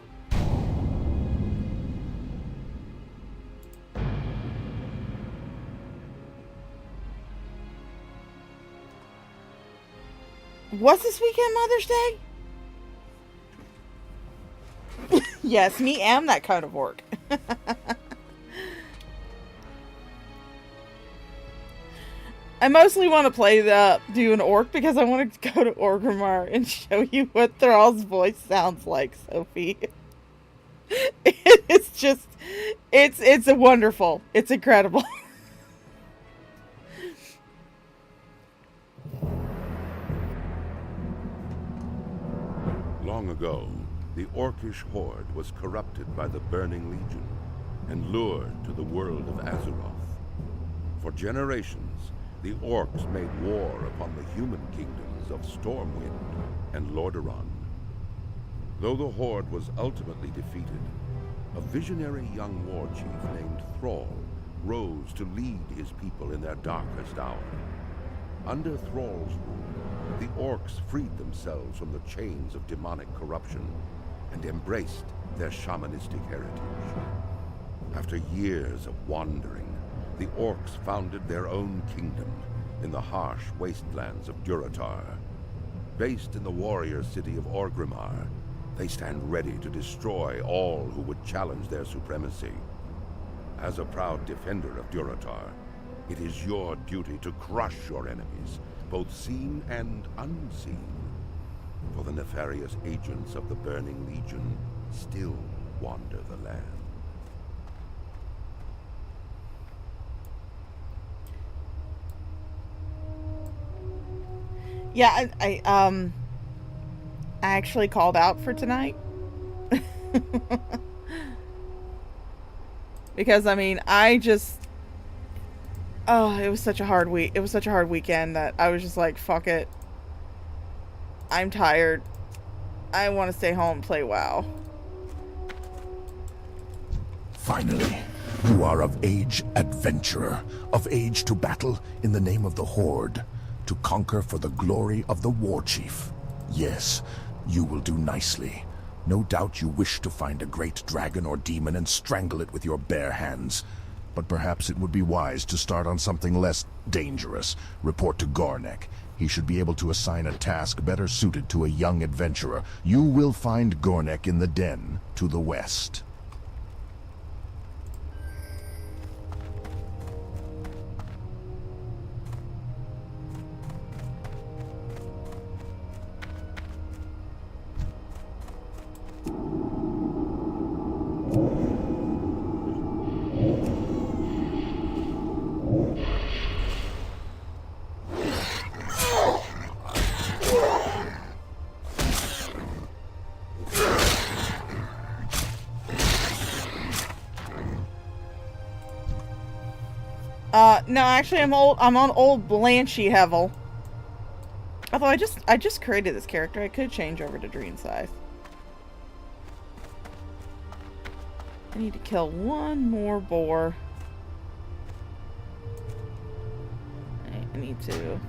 Was this weekend Mother's Day? Yes, me am that kind of orc. I mostly want to do an orc because I want to go to Orgrimmar and show you what Thrall's voice sounds like, Sophie. It's just, it's a wonderful. It's incredible. Long ago, the Orcish horde was corrupted by the Burning Legion and lured to the world of Azeroth. For generations, the Orcs made war upon the human kingdoms of Stormwind and Lordaeron. Though the horde was ultimately defeated, a visionary young war chief named Thrall rose to lead his people in their darkest hour. Under Thrall's rule, the Orcs freed themselves from the chains of demonic corruption and embraced their shamanistic heritage. After years of wandering, the Orcs founded their own kingdom in the harsh wastelands of Durotar. Based in the warrior city of Orgrimmar, they stand ready to destroy all who would challenge their supremacy. As a proud defender of Durotar, it is your duty to crush your enemies, both seen and unseen. For the nefarious agents of the Burning Legion still wander the land. Yeah, I actually called out for tonight. Because, I mean, oh, it was such a hard week. It was such a hard weekend that I was just like, fuck it. I'm tired. I want to stay home and play WoW. Finally, you are of age, adventurer, of age to battle in the name of the Horde, to conquer for the glory of the War Chief. Yes, you will do nicely. No doubt you wish to find a great dragon or demon and strangle it with your bare hands. But perhaps it would be wise to start on something less dangerous. Report to Gornek. He should be able to assign a task better suited to a young adventurer. You will find Gornek in the den to the west. No, actually, I'm on old Blanchy Hevel. Although I just created this character, I could change over to Dream Scythe. I need to kill one more boar. I need to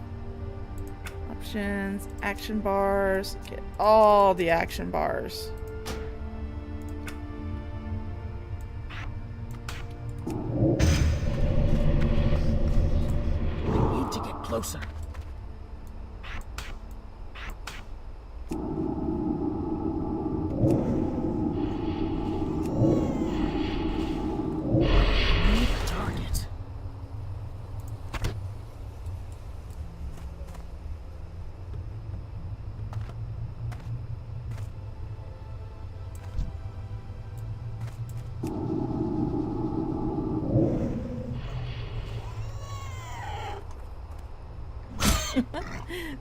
options, action bars, get all the action bars. To get closer. Need a target.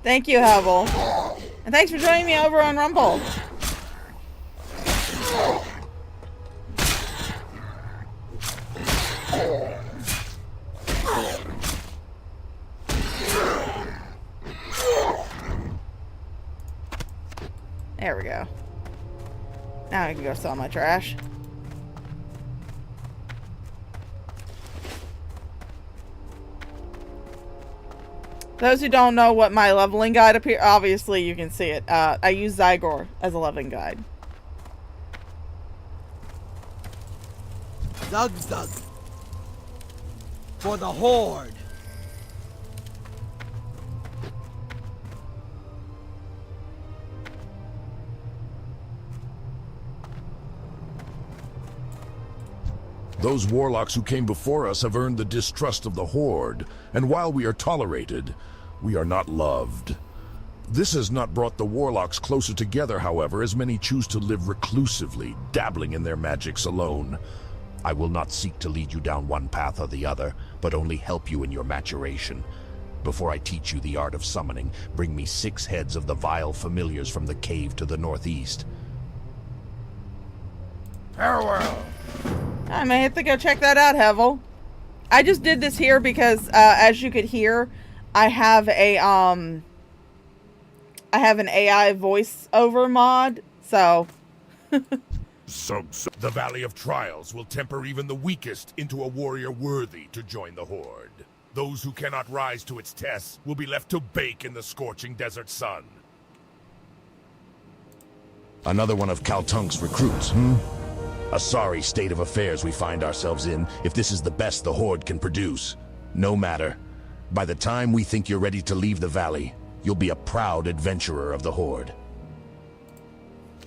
Thank you, Hevel. And thanks for joining me over on Rumble. There we go. Now I can go sell my trash. Those who don't know what my leveling guide appears, obviously you can see it. I use Zygor as a leveling guide. Zug zug. For the Horde. Those warlocks who came before us have earned the distrust of the Horde, and while we are tolerated, we are not loved. This has not brought the warlocks closer together, however, as many choose to live reclusively, dabbling in their magics alone. I will not seek to lead you down one path or the other, but only help you in your maturation. Before I teach you the art of summoning, bring me 6 heads of the vile familiars from the cave to the northeast. Farewell! I may have to go check that out, Hevel. I just did this here because, as you could hear, I have an AI voiceover mod, so... The Valley of Trials will temper even the weakest into a warrior worthy to join the Horde. Those who cannot rise to its tests will be left to bake in the scorching desert sun. Another one of Kaltunk's recruits, A sorry state of affairs we find ourselves in if this is the best the Horde can produce. No matter. By the time we think you're ready to leave the valley, you'll be a proud adventurer of the Horde.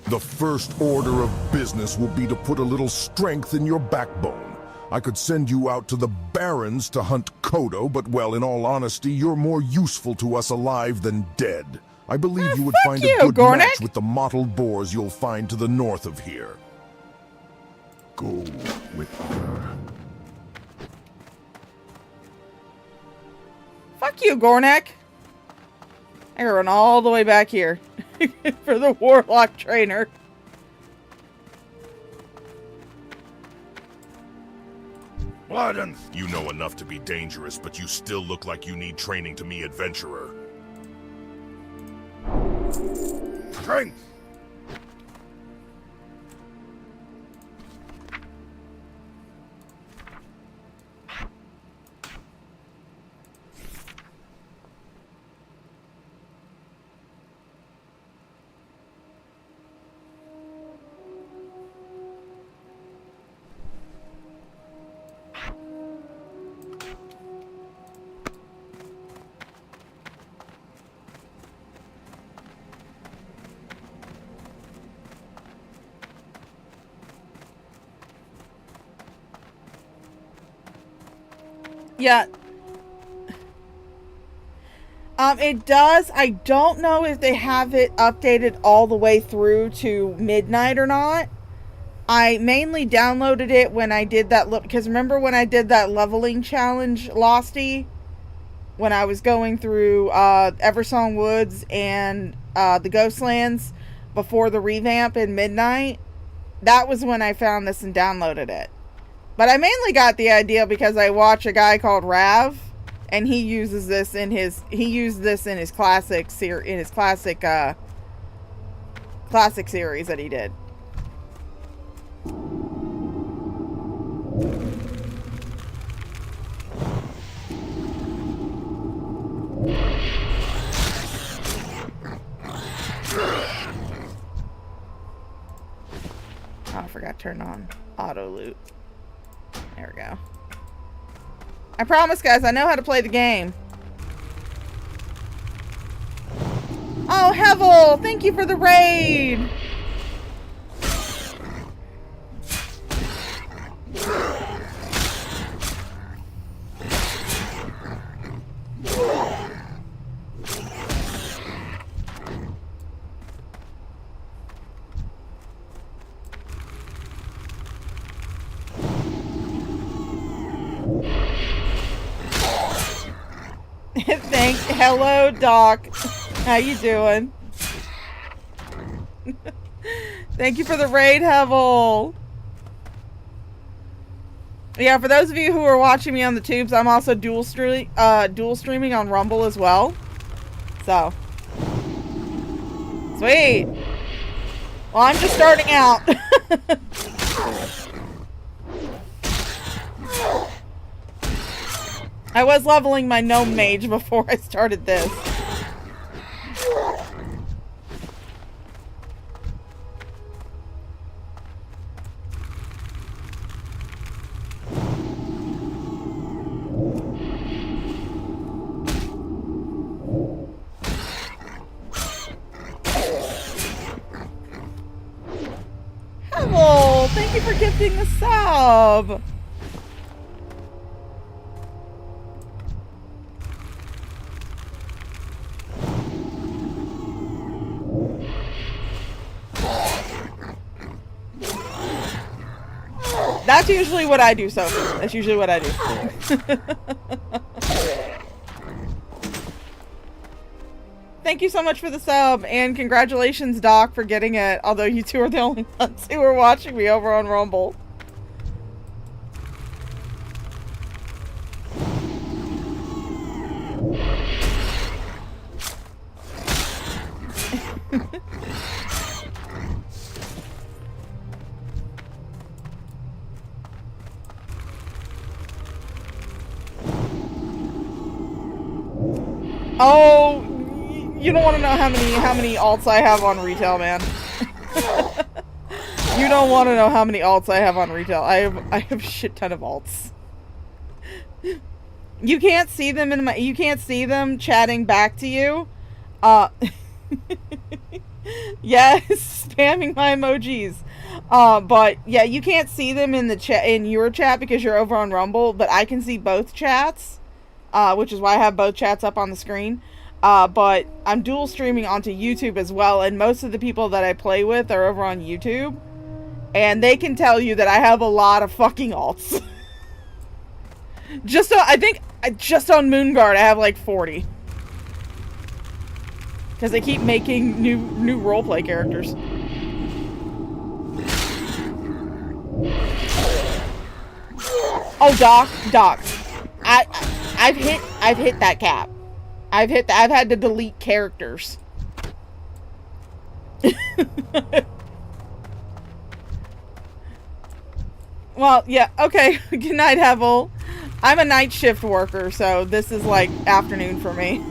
The first order of business will be to put a little strength in your backbone. I could send you out to the Barrens to hunt Kodo, but well, in all honesty, you're more useful to us alive than dead. I believe you would find a good Gornick. match with the mottled boars you'll find to the north of here. Go with honor. Fuck you, Gornick. I gotta run all the way back here for the warlock trainer. Bloodens! You know enough to be dangerous, but you still look like you need training to be adventurer. Strength! Yeah. It does. I don't know if they have it updated all the way through to midnight or not. I mainly downloaded it when I did that because remember when I did that leveling challenge, Losty? When I was going through Eversong Woods and the Ghostlands before the revamp in midnight? That was when I found this and downloaded it. But I mainly got the idea because I watch a guy called Rav, and he uses this in his classic series that he did. Oh, I forgot to turn on auto loot. There we go. I promise, guys, I know how to play the game. Oh, Hevel, thank you for the raid. Hello, Doc. How you doing? Thank you for the raid, Hevel. Yeah, for those of you who are watching me on the tubes, I'm also dual streaming on Rumble as well. So, sweet. Well, I'm just starting out. I was leveling my gnome mage before I started this. Hello! Thank you for gifting the sub! That's usually what I do, Sophie. That's usually what I do. Thank you so much for the sub, and congratulations, Doc, for getting it. Although you two are the only ones who are watching me over on Rumble. Oh, you don't want to know how many alts I have on retail, man. You don't want to know how many alts I have on retail. I have a shit ton of alts. You can't see them in my. You can't see them chatting back to you. Yes, spamming my emojis. But yeah, you can't see them in the chat in your chat because you're over on Rumble. But I can see both chats. Which is why I have both chats up on the screen. But I'm dual streaming onto YouTube as well, and most of the people that I play with are over on YouTube. And they can tell you that I have a lot of fucking alts. I think just on Moonguard I have like 40. Because they keep making new roleplay characters. Oh, Doc. I've hit that cap. I've had to delete characters. Well, yeah, okay. Good night, Hevel. I'm a night shift worker, so this is like afternoon for me.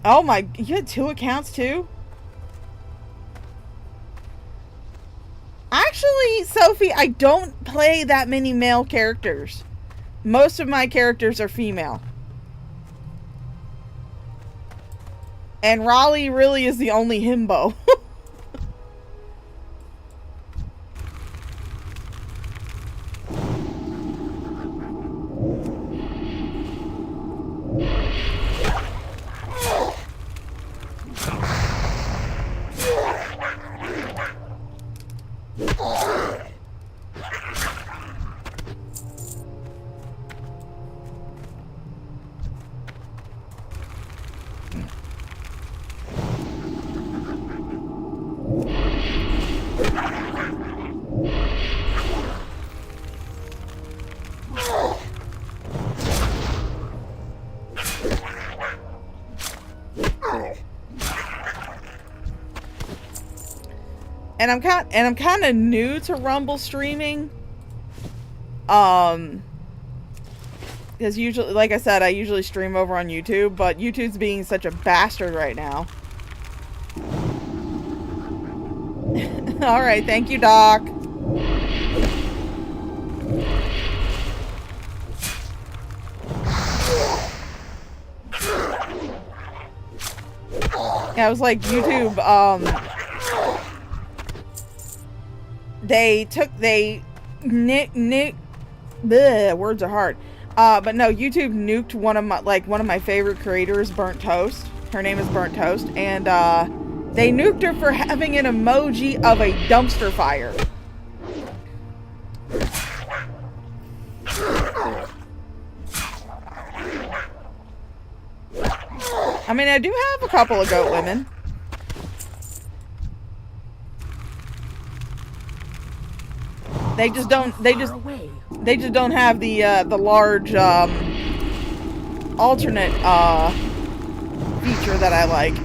Oh my, you had 2 accounts too? Actually, Sophie, I don't play that many male characters. Most of my characters are female. And Raleigh really is the only himbo. And I'm kind of new to Rumble streaming. Because usually, like I said, I usually stream over on YouTube, but YouTube's being such a bastard right now. Alright, thank you, Doc. Yeah, I was like, YouTube, words are hard. But no, YouTube nuked one of my favorite creators, Burnt Toast. Her name is Burnt Toast, and they nuked her for having an emoji of a dumpster fire. I mean, I do have a couple of goat women. They just don't. They just don't have the large alternate feature that I like.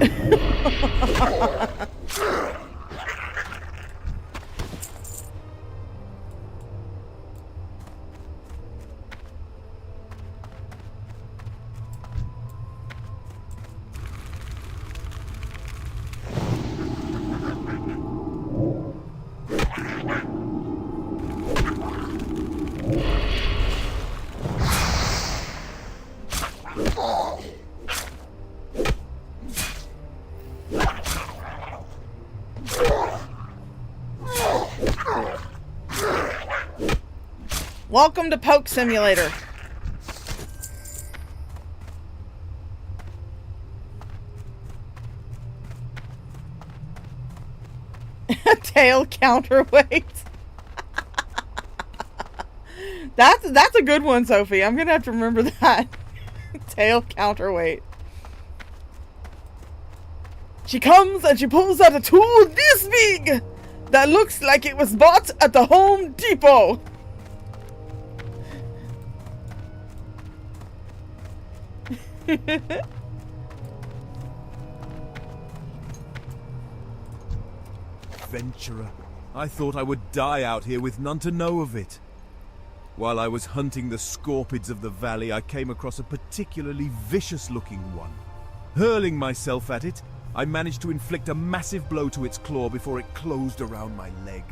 Welcome to Poke Simulator. Tail counterweight. That's a good one, Sophie. I'm gonna have to remember that. Tail counterweight. She comes and she pulls out a tool this big that looks like it was bought at the Home Depot. Adventurer, I thought I would die out here with none to know of it. While I was hunting the scorpids of the valley, I came across a particularly vicious-looking one. Hurling myself at it, I managed to inflict a massive blow to its claw before it closed around my leg.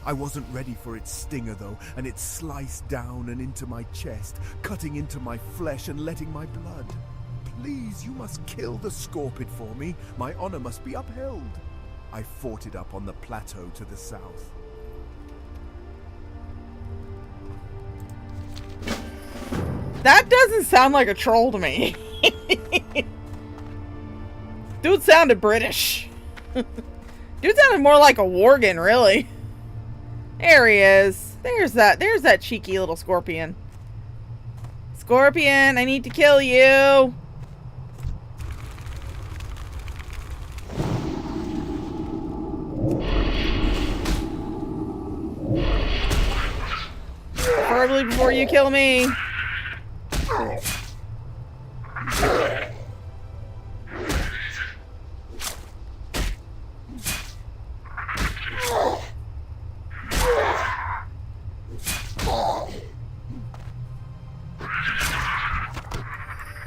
I wasn't ready for its stinger, though, and it sliced down and into my chest, cutting into my flesh and letting my blood. Please, you must kill the scorpid for me. My honor must be upheld. I fought it up on the plateau to the south. That doesn't sound like a troll to me. Dude sounded British. Dude sounded more like a worgen, really. There he is. There's that cheeky little scorpion. Scorpion, I need to kill you. Preferably before you kill me.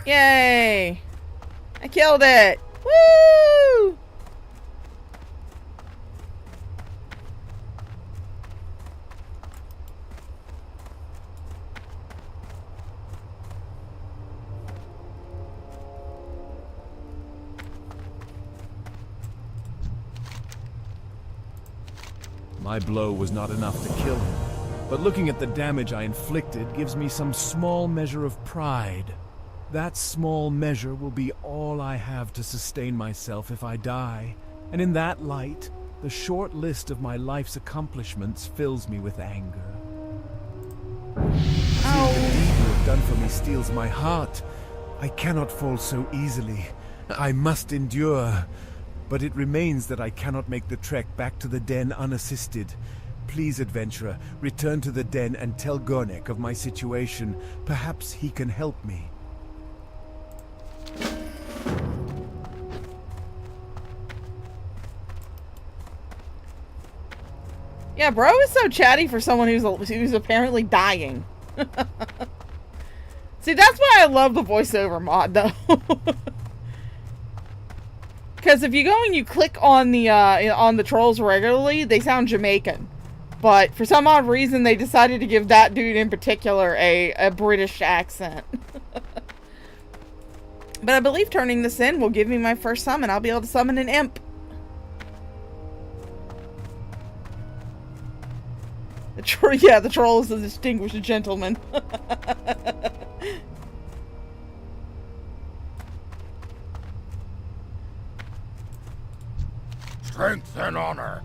Yay! I killed it! Woo! My blow was not enough to kill him, but looking at the damage I inflicted gives me some small measure of pride. That small measure will be all I have to sustain myself if I die, and in that light, the short list of my life's accomplishments fills me with anger. Seeing the deed you have done for me steals my heart. I cannot fall so easily. I must endure. But it remains that I cannot make the trek back to the den unassisted. Please, adventurer, return to the den and tell Gornek of my situation. Perhaps he can help me. Yeah, bro is so chatty for someone who's apparently dying. See, that's why I love the voiceover mod, though. Because if you go and you click on the trolls regularly, they sound Jamaican. But for some odd reason, they decided to give that dude in particular a British accent. But I believe turning this in will give me my first summon. I'll be able to summon an imp. The troll is a distinguished gentleman. Strength and honor.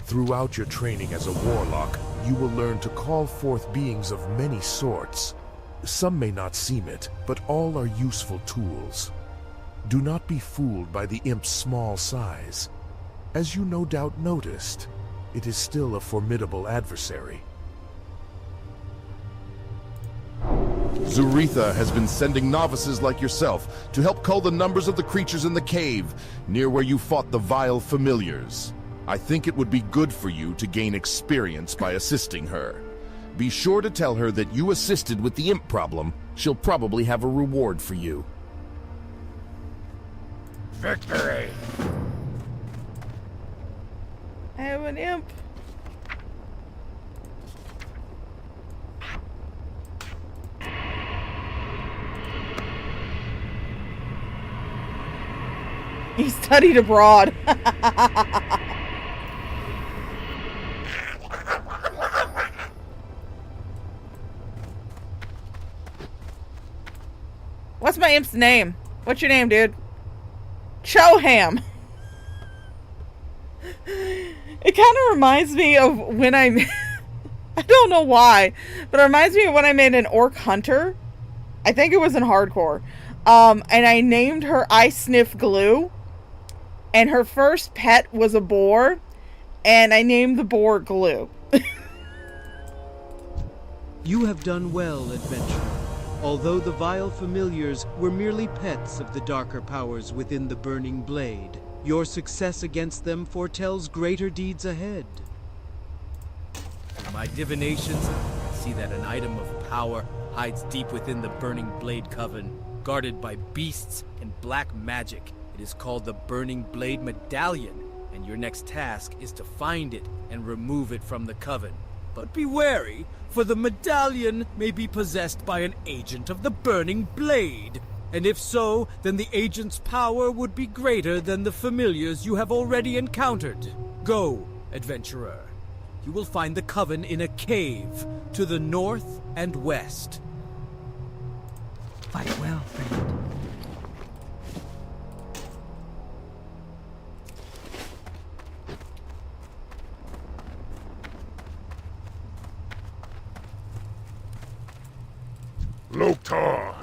Throughout your training as a warlock, you will learn to call forth beings of many sorts. Some may not seem it, but all are useful tools. Do not be fooled by the imp's small size. As you no doubt noticed, it is still a formidable adversary. Zuretha has been sending novices like yourself to help cull the numbers of the creatures in the cave, near where you fought the vile familiars. I think it would be good for you to gain experience by assisting her. Be sure to tell her that you assisted with the imp problem. She'll probably have a reward for you. Victory! I have an imp. He studied abroad. What's my imp's name? What's your name, dude? Choham. It kind of reminds me of when I don't know why, but it reminds me of when I made an orc hunter. I think it was in hardcore. And I named her I Sniff Glue. And her first pet was a boar. And I named the boar Glue. You have done well, adventurer. Although the vile familiars were merely pets of the darker powers within the Burning Blade, your success against them foretells greater deeds ahead. With my divinations, I see that an item of power hides deep within the Burning Blade Coven, guarded by beasts and black magic. It is called the Burning Blade Medallion, and your next task is to find it and remove it from the Coven. But be wary, for the medallion may be possessed by an agent of the Burning Blade. And if so, then the agent's power would be greater than the familiars you have already encountered. Go, adventurer. You will find the Coven in a cave to the north and west. Fight well, friend. Loktar!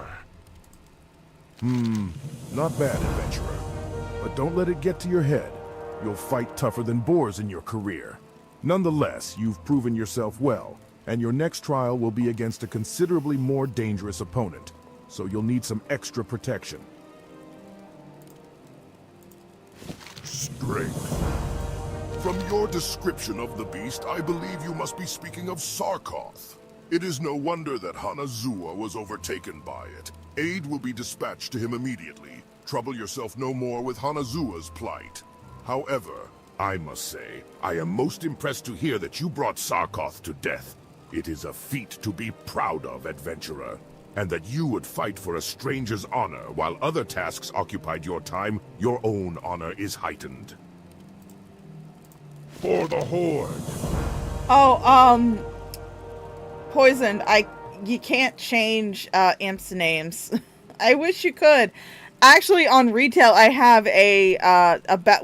Not bad, adventurer. But don't let it get to your head. You'll fight tougher than boars in your career. Nonetheless, you've proven yourself well, and your next trial will be against a considerably more dangerous opponent, so you'll need some extra protection. Strength. From your description of the beast, I believe you must be speaking of Sarkoth. It is no wonder that Hanazua was overtaken by it. Aid will be dispatched to him immediately. Trouble yourself no more with Hanazua's plight. However, I must say, I am most impressed to hear that you brought Sarkoth to death. It is a feat to be proud of, adventurer. And that you would fight for a stranger's honor while other tasks occupied your time, your own honor is heightened. For the Horde! Oh, Poisoned, you can't change imps' names. I wish you could. Actually, on retail, I have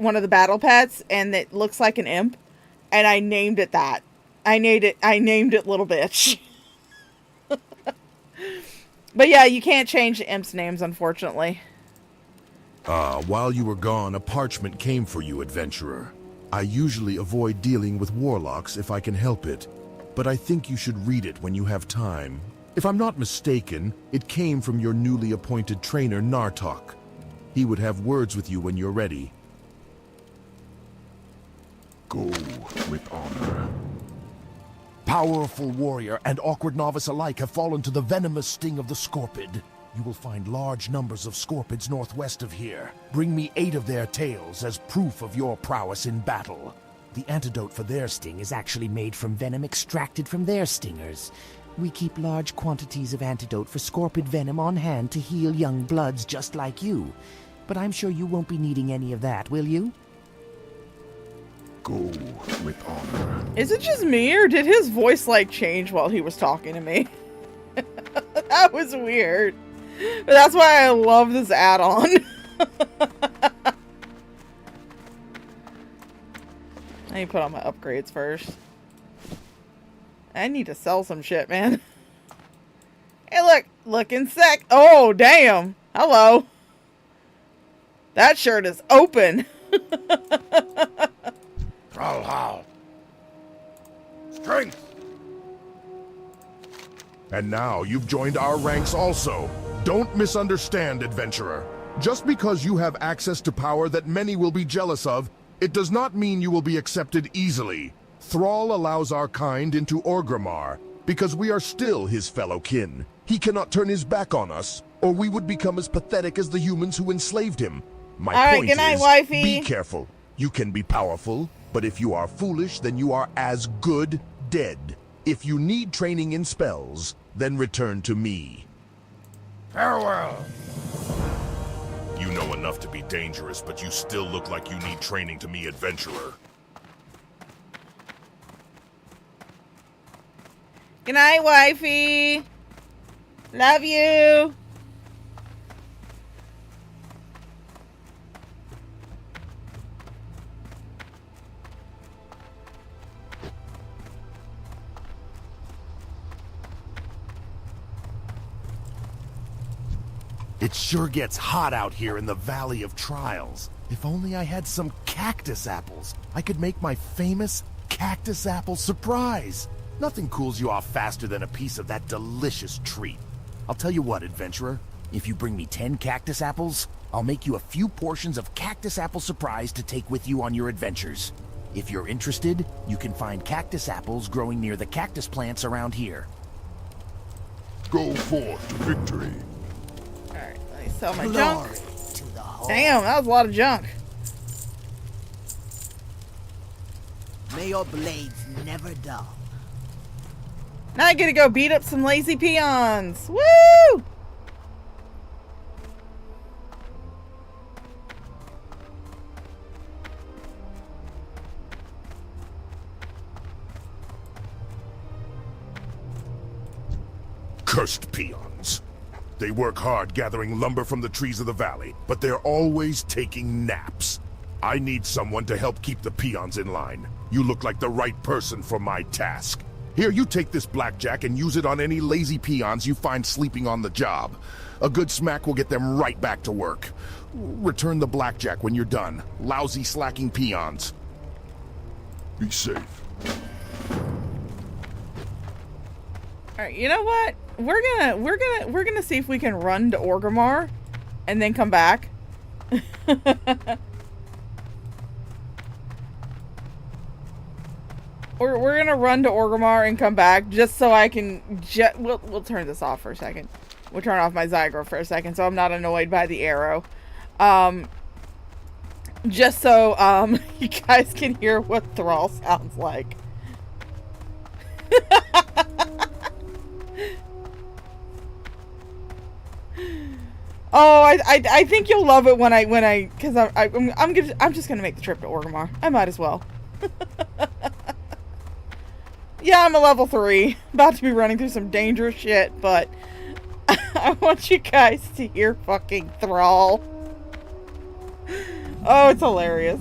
one of the battle pets, and it looks like an imp, and I named it that. I named it Little Bitch. But yeah, you can't change the imps' names, unfortunately. While you were gone, a parchment came for you, adventurer. I usually avoid dealing with warlocks if I can help it, but I think you should read it when you have time. If I'm not mistaken, it came from your newly appointed trainer, Nartok. He would have words with you when you're ready. Go with honor. Powerful warrior and awkward novice alike have fallen to the venomous sting of the Scorpid. You will find large numbers of Scorpids northwest of here. Bring me 8 of their tails as proof of your prowess in battle. The antidote for their sting is actually made from venom extracted from their stingers. We keep large quantities of antidote for Scorpid venom on hand to heal young bloods just like you. But I'm sure you won't be needing any of that, will you? Go with honor. Is it just me, or did his voice, change while he was talking to me? That was weird. But that's why I love this add-on. I need to put on my upgrades first. I need to sell some shit, man. Hey, look. Looking sick. Oh, damn. Hello. That shirt is open. Trollhal. strength! And now you've joined our ranks also. Don't misunderstand, adventurer. Just because you have access to power that many will be jealous of, it does not mean you will be accepted easily. Thrall allows our kind into Orgrimmar, because we are still his fellow kin. He cannot turn his back on us, or we would become as pathetic as the humans who enslaved him. My point good night, is, wifey. be careful. You can be powerful, but if you are foolish, then you are as good dead. If you need training in spells, then return to me. Farewell! You know enough to be dangerous, but you still look like you need training to me, adventurer. Good night, wifey. Love you. It sure gets hot out here in the Valley of Trials. If only I had some cactus apples, I could make my famous cactus apple surprise. Nothing cools you off faster than a piece of that delicious treat. I'll tell you what, adventurer. If you bring me 10 cactus apples, I'll make you a few portions of cactus apple surprise to take with you on your adventures. If you're interested, you can find cactus apples growing near the cactus plants around here. Go forth to victory. Alright, let me sell my junk. Glory to the whole. Damn, that was a lot of junk. May your blades never dull. Now I get to go beat up some lazy peons. Woo! Cursed peons. They work hard gathering lumber from the trees of the valley, but they're always taking naps. I need someone to help keep the peons in line. You look like the right person for my task. Here, you take this blackjack and use it on any lazy peons you find sleeping on the job. A good smack will get them right back to work. Return the blackjack when you're done. Lousy slacking peons. Be safe. Alright, you know what? We're gonna see if we can run to Orgrimmar and then come back. We're gonna run to Orgrimmar and come back just so I can we'll turn this off for a second. We'll turn off my Zygra for a second so I'm not annoyed by the arrow. Just so you guys can hear what Thrall sounds like. Oh, I think you'll love it when I because I'm just gonna make the trip to Orgrimmar. I might as well. Yeah, I'm a level 3, about to be running through some dangerous shit, but I want you guys to hear fucking Thrall. Oh, it's hilarious.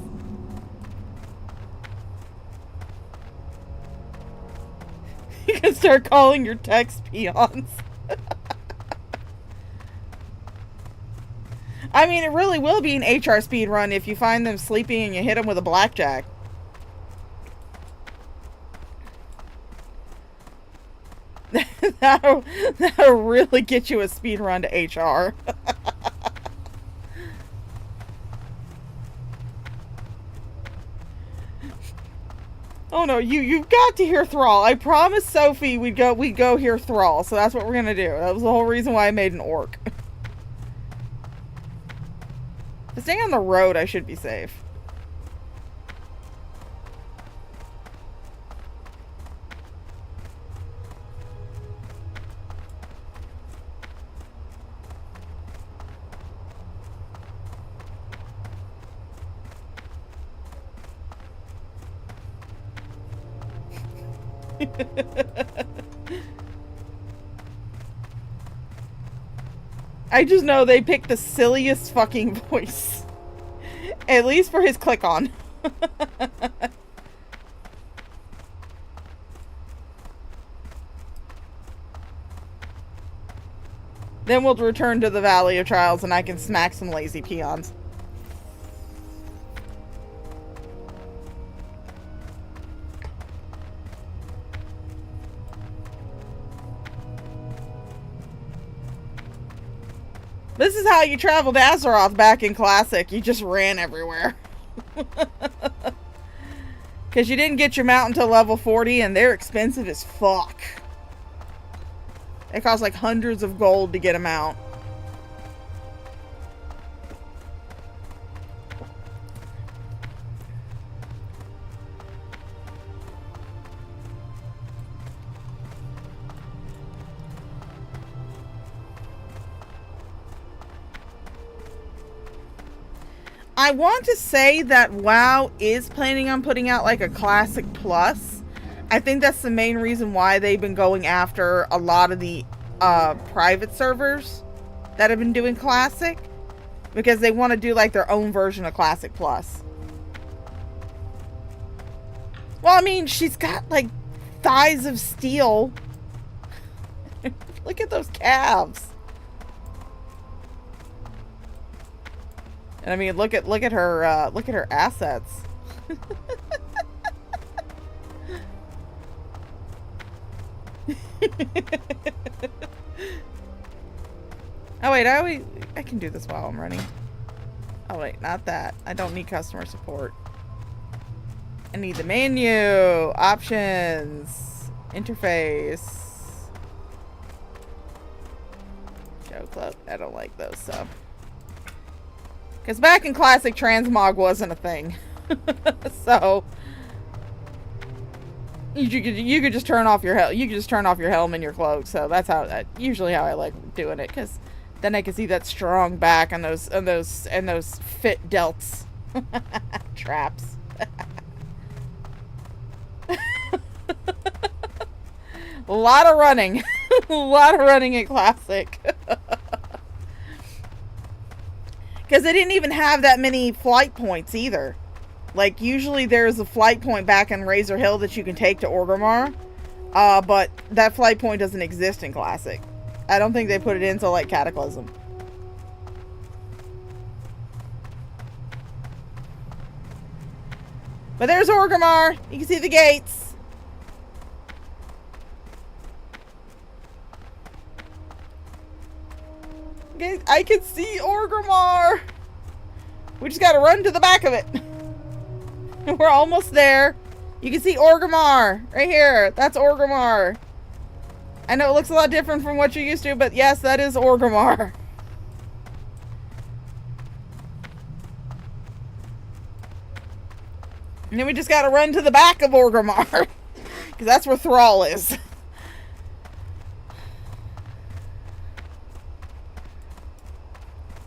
You can start calling your text peons. I mean, it really will be an HR speed run if you find them sleeping and you hit them with a blackjack. that'll really get you a speed run to HR. Oh no, you've got to hear Thrall. I promised Sophie we'd go hear Thrall, so that's what we're gonna do. That was the whole reason why I made an orc. But staying on the road, I should be safe. I just know they picked the silliest fucking voice. At least for his click on. Then we'll return to the Valley of Trials and I can smack some lazy peons. This is how you traveled Azeroth back in Classic. You just ran everywhere. Because you didn't get your mount until level 40, and they're expensive as fuck. It costs like hundreds of gold to get a mount. I want to say that WoW is planning on putting out like a Classic Plus. I think that's the main reason why they've been going after a lot of the private servers that have been doing Classic. Because they want to do like their own version of Classic Plus. Well, I mean, she's got like thighs of steel. Look at those calves. And I mean, look at her assets. Oh wait, I can do this while I'm running. Oh wait, not that. I don't need customer support. I need the menu, options, interface. Show club. I don't like those, so. Because back in Classic, transmog wasn't a thing. So you could just turn off your helm and your cloak. So that's usually how I like doing it, because then I can see that strong back and those fit delts. Traps. A lot of running. A lot of running in Classic. Because they didn't even have that many flight points either. Like, usually there's a flight point back in Razor Hill that you can take to Orgrimmar. But that flight point doesn't exist in Classic. I don't think they put it into, like, Cataclysm. But there's Orgrimmar. You can see the gates. Okay, I can see Orgrimmar. We just gotta run to the back of it. We're almost there. You can see Orgrimmar right here. That's Orgrimmar. I know it looks a lot different from what you're used to, but yes, that is Orgrimmar. And then we just gotta run to the back of Orgrimmar. Because that's where Thrall is.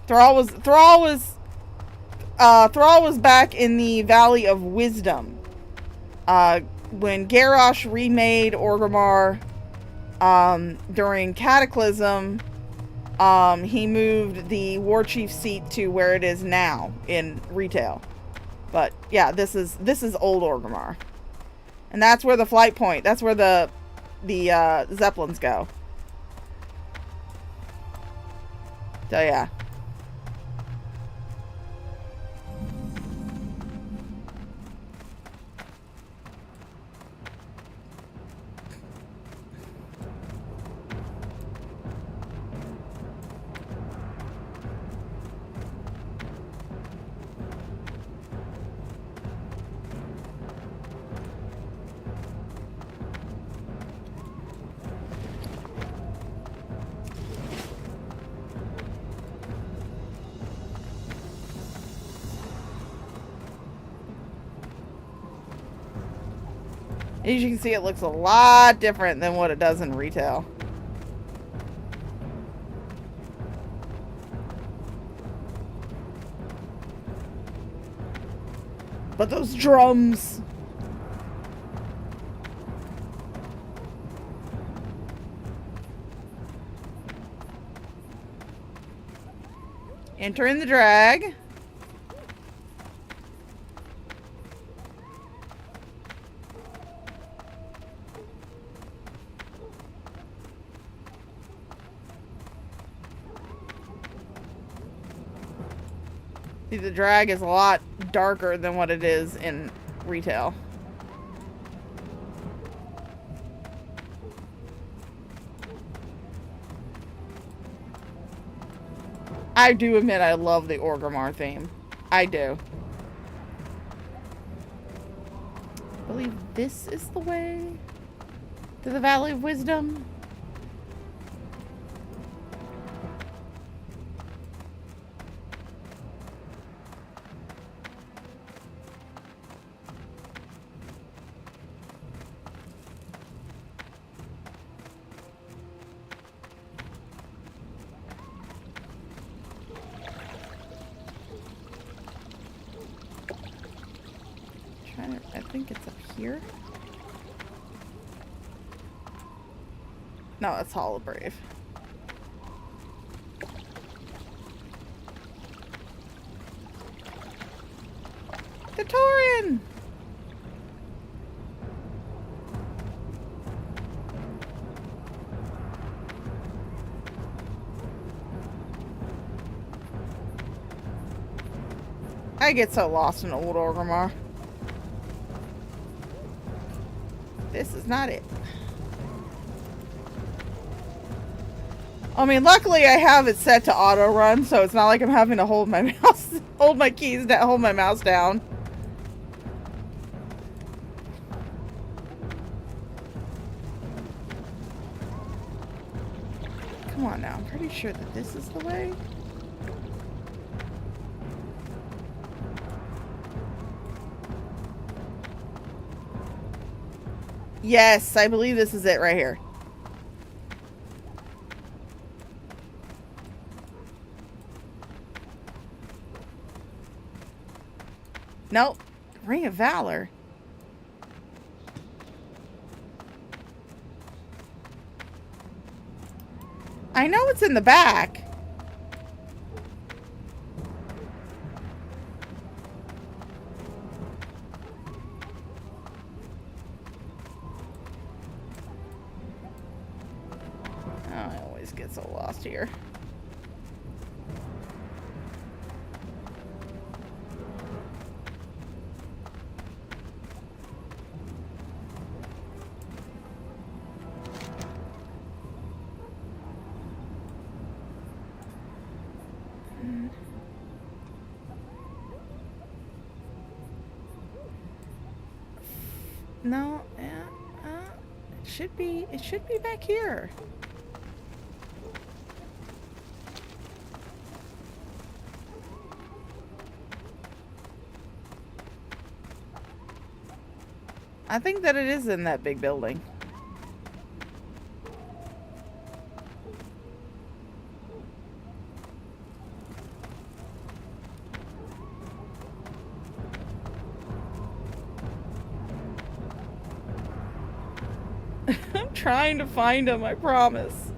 Thrall was back in the Valley of Wisdom. When Garrosh remade Orgrimmar during Cataclysm, he moved the War Chief seat to where it is now in retail. But yeah, this is old Orgrimmar. And that's where the flight point, that's where the Zeppelins go. So yeah. As you can see, it looks a lot different than what it does in retail. But those drums. Enter in the drag. See, the drag is a lot darker than what it is in retail. I do admit I love the Orgrimmar theme. I do. I believe this is the way to the Valley of Wisdom. I think it's up here. No, it's Hall of Brave. The Tauren! I get so lost in old Orgrimmar. This is not it. I mean, luckily I have it set to auto run, so it's not like I'm having to hold my mouse, hold my keys down, hold my mouse down. Come on now, I'm pretty sure that this is the way. Yes, I believe this is it right here. Nope. Ring of Valor. I know it's in the back. I always get so lost here. No, it should be back here. I think that it is in that big building. I'm trying to find him, I promise.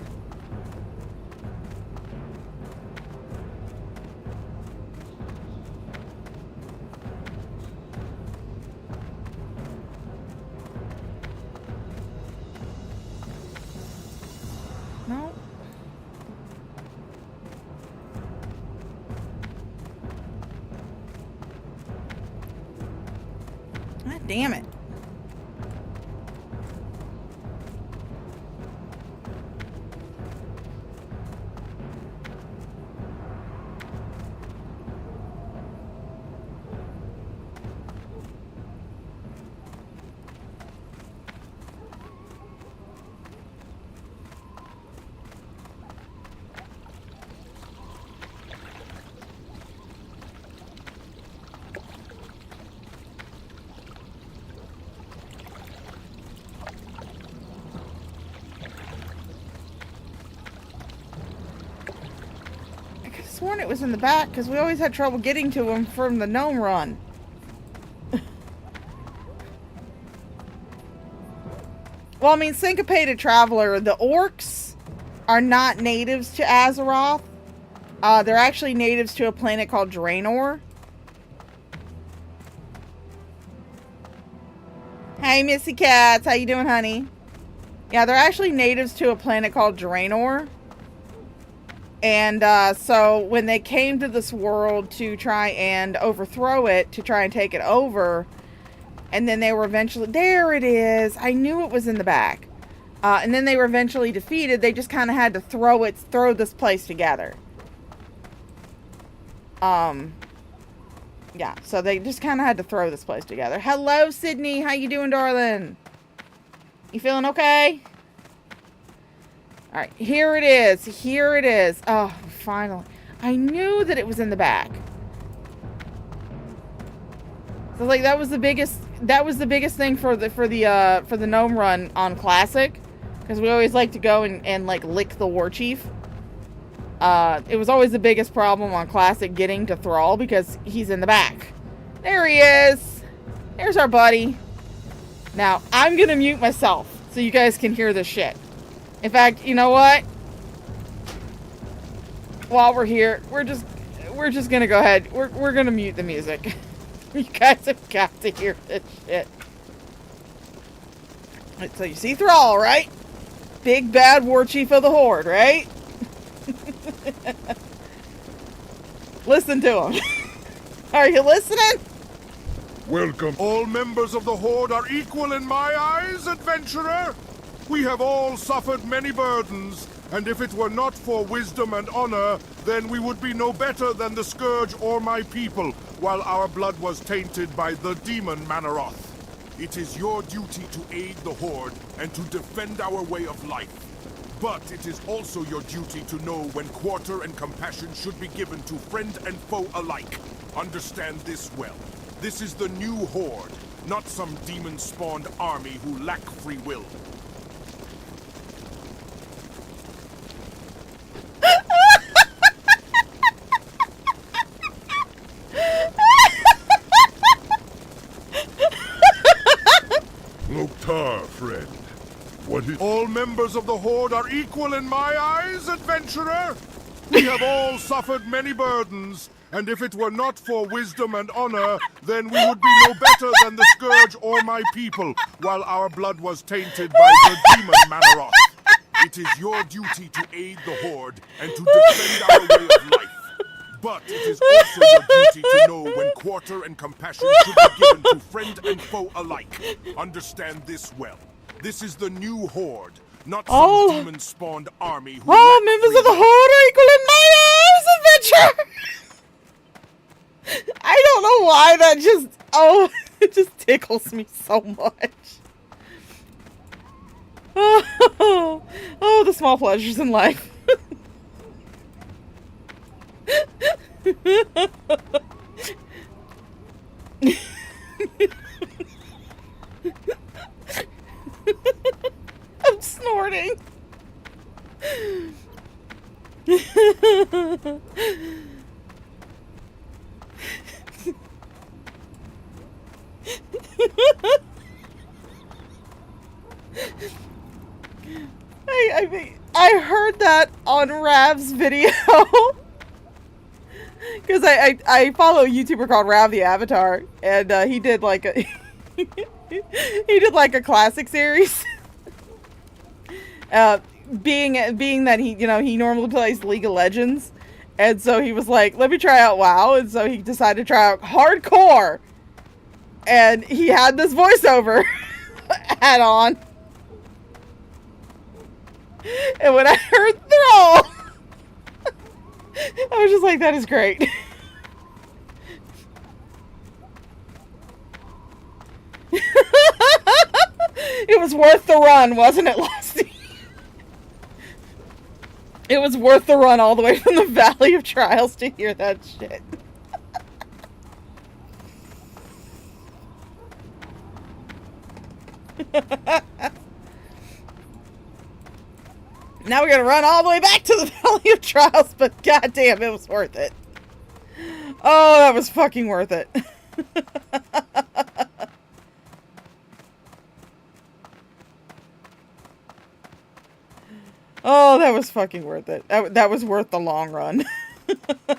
No. God damn it. Sworn it was in the back because we always had trouble getting to him from the gnome run. Well, I mean, Syncopated Traveler, the orcs are not natives to Azeroth. They're actually natives to a planet called Draenor. Hey, Missy Cats. How you doing, honey? Yeah, they're actually natives to a planet called Draenor. And so when they came to this world to try and overthrow it, to try and take it over, and then they were eventually... There it is! I knew it was in the back. And then they were eventually defeated. They just kind of had to throw this place together. Yeah, so they just kind of had to throw this place together. Hello, Sydney. How you doing, darling? You feeling okay? All right, here it is. Here it is. Oh, finally. I knew that it was in the back. So like that was the biggest thing for the gnome run on classic, because we always like to go and like lick the war chief. It was always the biggest problem on classic getting to Thrall because he's in the back. There he is. There's our buddy. Now I'm gonna mute myself so you guys can hear this shit. In fact, you know what? While we're here, we're just gonna go ahead. We're gonna mute the music. You guys have got to hear this shit. Right, so you see Thrall, right? Big bad war chief of the Horde, right? Listen to him. Are you listening? Welcome. All members of the Horde are equal in my eyes, adventurer. We have all suffered many burdens, and if it were not for wisdom and honor, then we would be no better than the Scourge or my people, while our blood was tainted by the demon Manaroth. It is your duty to aid the Horde and to defend our way of life. But it is also your duty to know when quarter and compassion should be given to friend and foe alike. Understand this well. This is the new Horde, not some demon-spawned army who lack free will. Loktar, friend. What is... All members of the Horde are equal in my eyes, adventurer. We have all suffered many burdens, and if it were not for wisdom and honor, then we would be no better than the Scourge or my people, while our blood was tainted by the demon Manaroth. It is your duty to aid the Horde and to defend our way of life. But it is also your duty to know when quarter and compassion should be given to friend and foe alike. Understand this well. This is the new Horde, not some demon-spawned army who... All members of the Horde are equal in my eyes, adventure! I don't know why that just... Oh, it just tickles me so much. Oh, the small pleasures in life. I'm snorting. I heard that on Rav's video. Because I follow a YouTuber called Rav the Avatar, and he did like a he did like a classic series. Being that he normally plays League of Legends, and so he was like, let me try out WoW, and so he decided to try out hardcore, and he had this voiceover hat on, and when I heard Thrall, I was just like, that is great. It was worth the run, wasn't it, Lusty? It was worth the run all the way from the Valley of Trials to hear that shit. Now we gotta run all the way back to the Valley of Trials, but goddamn, it was worth it. Oh, that was fucking worth it. Oh, that was fucking worth it. That was worth the long run. I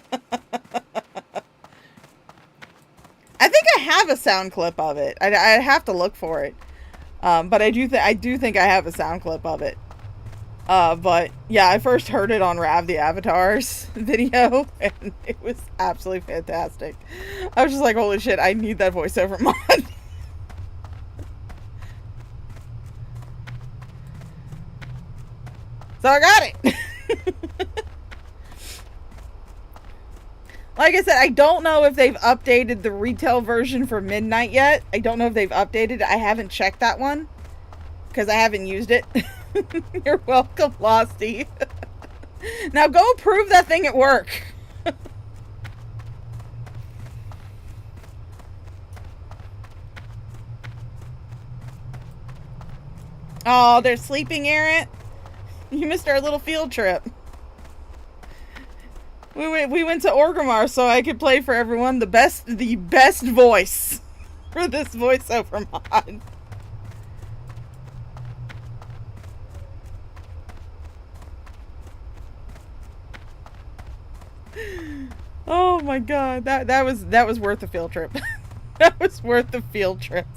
think I have a sound clip of it. I have to look for it. But I do think I have a sound clip of it. But yeah, I first heard it on Rav the Avatar's video, and it was absolutely fantastic. I was just like, holy shit, I need that voiceover mod. So I got it. Like I said, I don't know if they've updated the retail version for midnight yet. I don't know if they've updated it. I haven't checked that one because I haven't used it. You're welcome, Losty. Now go prove that thing at work. Oh, they're sleeping, Errant. You missed our little field trip. We went to Orgrimmar so I could play for everyone the best voice for this voiceover mod. Oh my god, that was worth the field trip. That was worth the field trip.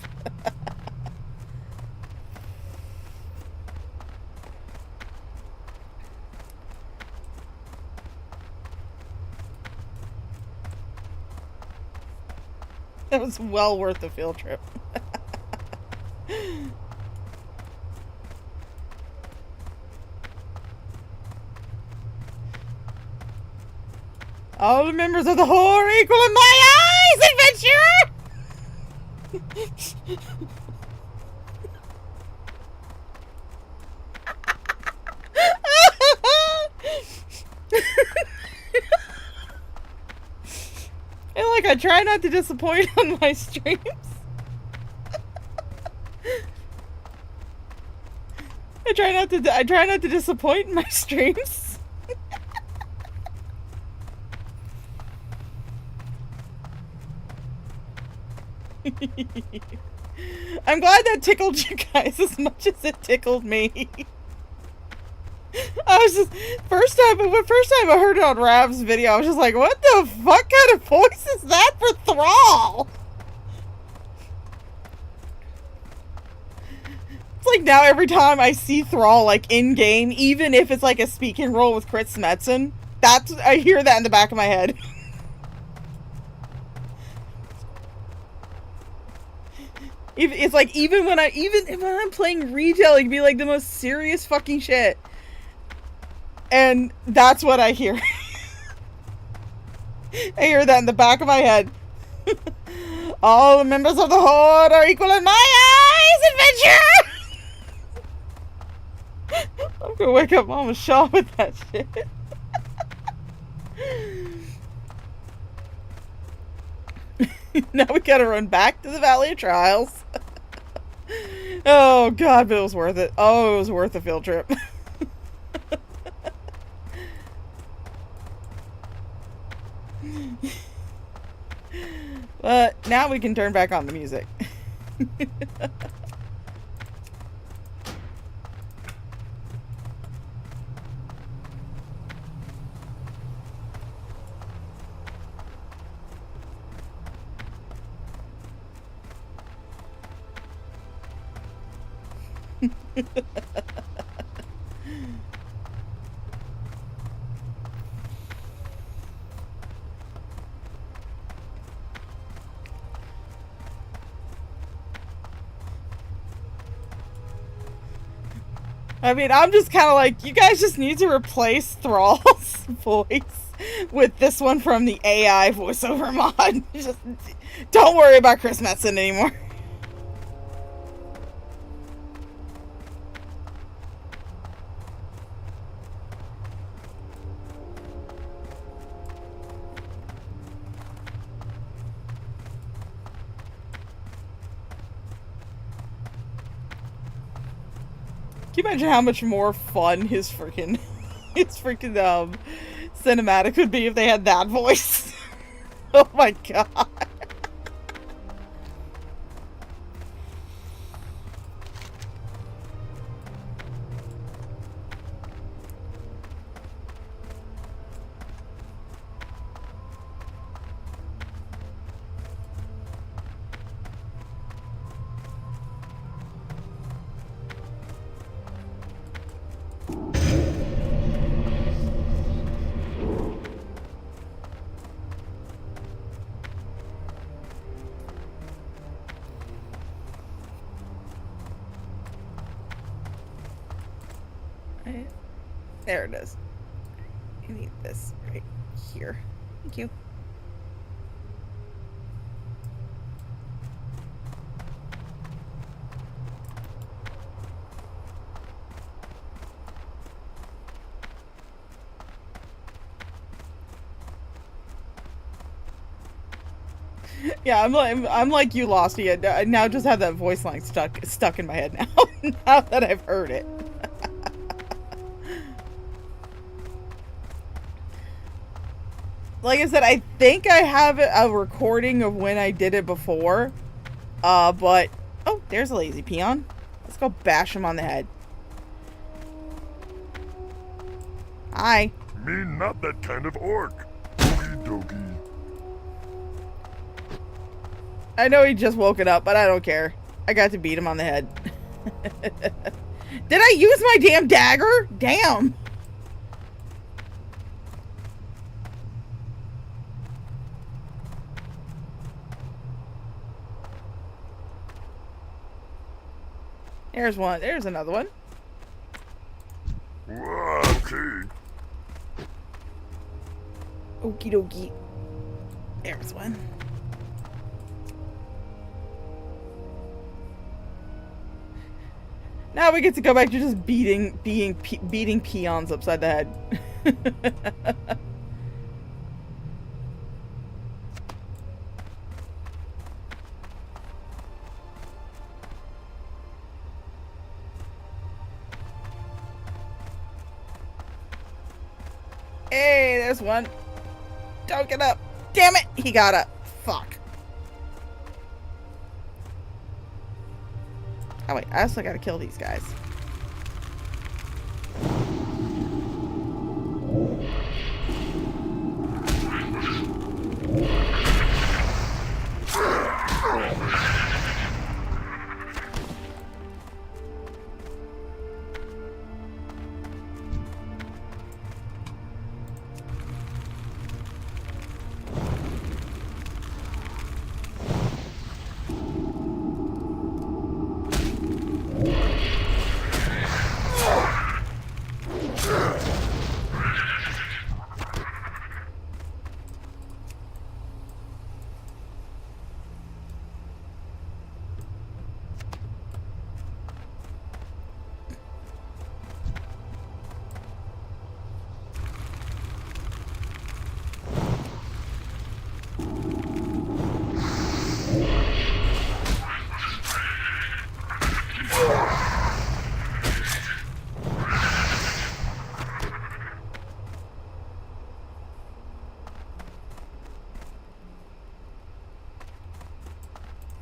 That was well worth the field trip. All the members of the Horde are equal in my eyes, adventurer! And like, I try not to disappoint on my streams. I try not to disappoint in my streams. I'm glad that tickled you guys as much as it tickled me. I was just first time I heard it on Rav's video, I was just like, what the fuck kind of voice is that for Thrall? It's like now every time I see Thrall like in game, even if it's like a speaking role with Chris Metzen, I hear that in the back of my head. It's like even when I'm playing retail, it can be like the most serious fucking shit. And that's what I hear. I hear that in the back of my head. All the members of the Horde are equal in my eyes, adventure! I'm gonna wake up Mama Shaw with that shit. Now we gotta run back to the Valley of Trials. Oh god, but it was worth it. Oh, it was worth the field trip. But now we can turn back on the music. I mean, I'm just kind of like, you guys just need to replace Thrall's voice with this one from the AI voiceover mod. Just don't worry about Chris Metzen anymore. Can you imagine how much more fun his freaking cinematic would be if they had that voice? Oh my god. There it is. I need this right here. Thank you. Yeah, I'm like you, Losty. I now just have that voice line stuck in my head now. Now that I've heard it. Like I said, I think I have a recording of when I did it before. But oh, there's a lazy peon. Let's go bash him on the head. Hi. Me not that kind of orc. Okie dokie. I know he just woken up, but I don't care. I got to beat him on the head. Did I use my damn dagger? Damn. There's one. There's another one. Okay. Okie dokie. There's one. Now we get to go back to just beating peons upside the head. Hey, there's one. Don't get up. Damn it, he got up. Fuck. Oh wait, I also gotta kill these guys.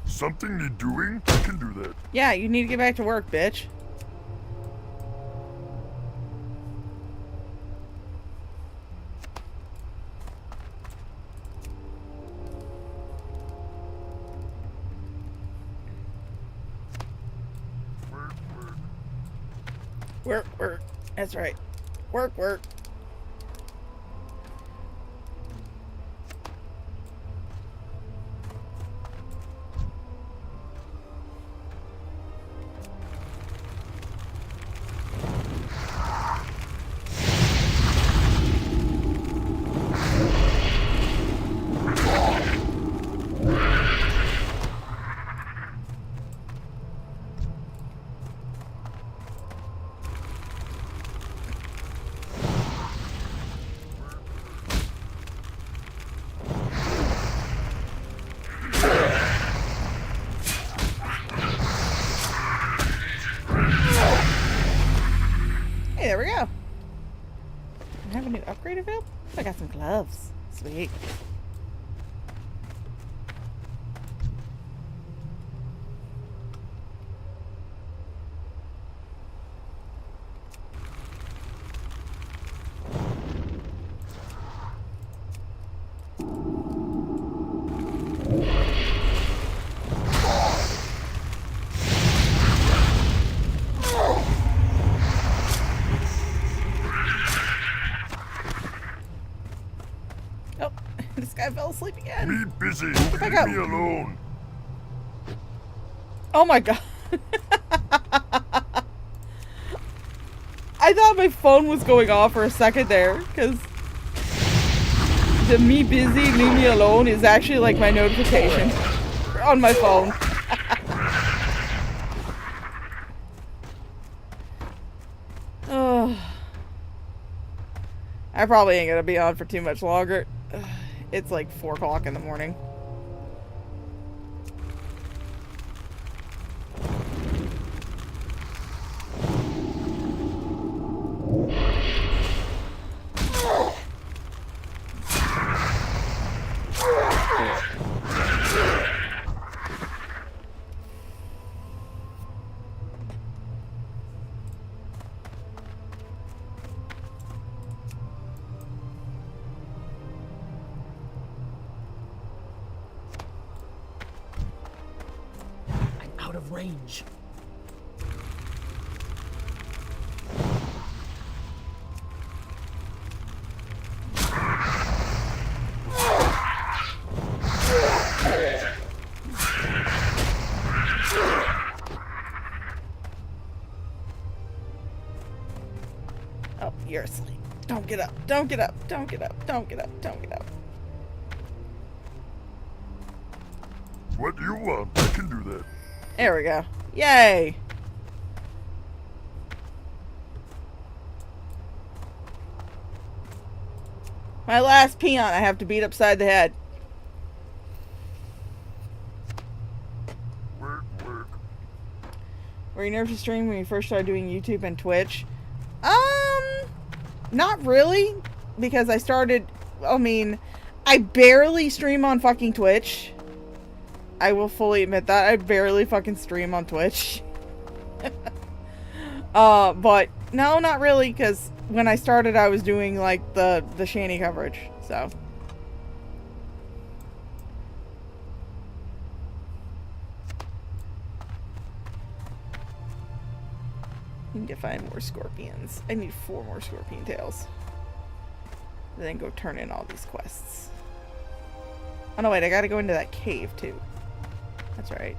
Something need doing? I can do that. Yeah, you need to get back to work, bitch. Work. That's right. Work. Hey, there we go. I have a new upgrade available? I got some gloves. Sweet. This guy fell asleep again. Me busy. Leave Leave me alone. Oh my god. I thought my phone was going off for a second there, because the me busy, leave me alone is actually like my notification on my phone. Oh. I probably ain't gonna be on for too much longer. It's like 4 o'clock in the morning. range. Oh, you're asleep. Don't get up. Don't get up. Don't get up. Don't get up. Don't get up. What do you want? I can do that. There we go. Yay! My last peon I have to beat upside the head. Work. Were you nervous to stream when you first started doing YouTube and Twitch? Not really. Because I barely stream on fucking Twitch. I will fully admit that. I barely fucking stream on Twitch. But no, not really, because when I started I was doing like the Shanny coverage, so. I need to find more scorpions. I need 4 more scorpion tails. Then go turn in all these quests. Oh no, wait, I gotta go into that cave too. That's right.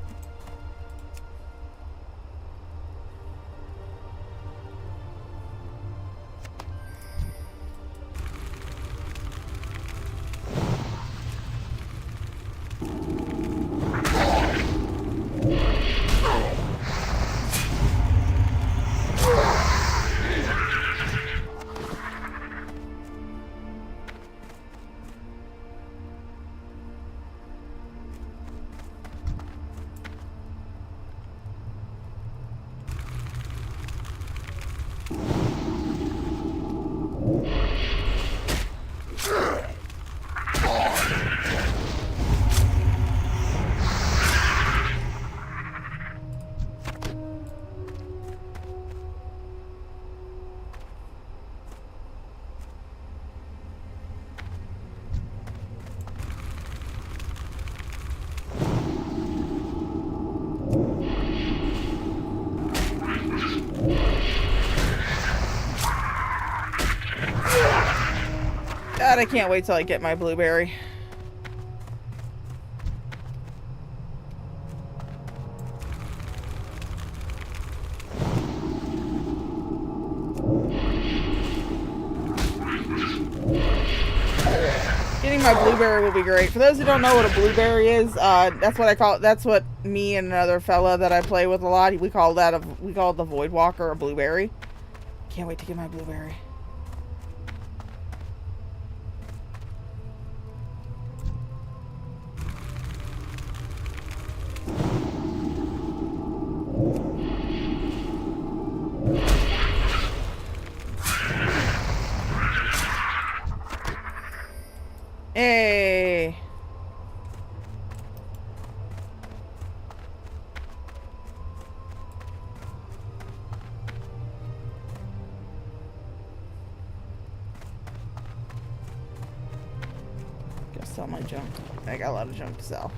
God, I can't wait till I get my blueberry. Getting my blueberry will be great. For those who don't know what a blueberry is, that's what I call it. That's what me and another fella that I play with a lot, we call it the Void Walker, a blueberry. Can't wait to get my blueberry. Hey. Go sell my junk. I got a lot of junk to sell.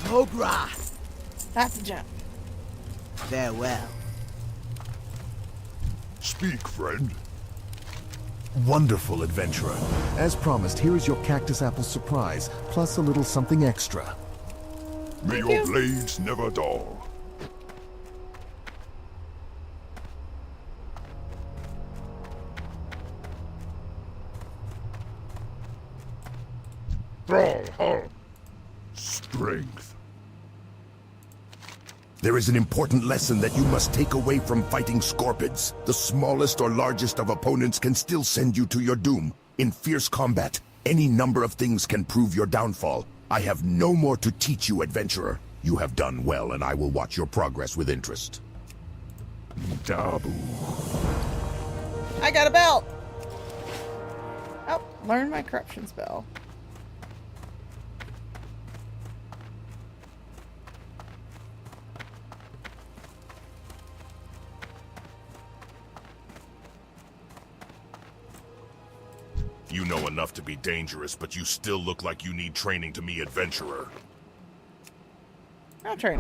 Ogra! That's a jump. Farewell. Speak, friend. Wonderful adventurer. As promised, here is your cactus apple surprise, plus a little something extra. May your blades never dull. Strength. There is an important lesson that you must take away from fighting scorpids. The smallest or largest of opponents can still send you to your doom. In fierce combat, any number of things can prove your downfall. I have no more to teach you, adventurer. You have done well, and I will watch your progress with interest. Dabu. I got a belt! Oh, learn my corruption spell. You know enough to be dangerous, but you still look like you need training to be adventurer. I'll train.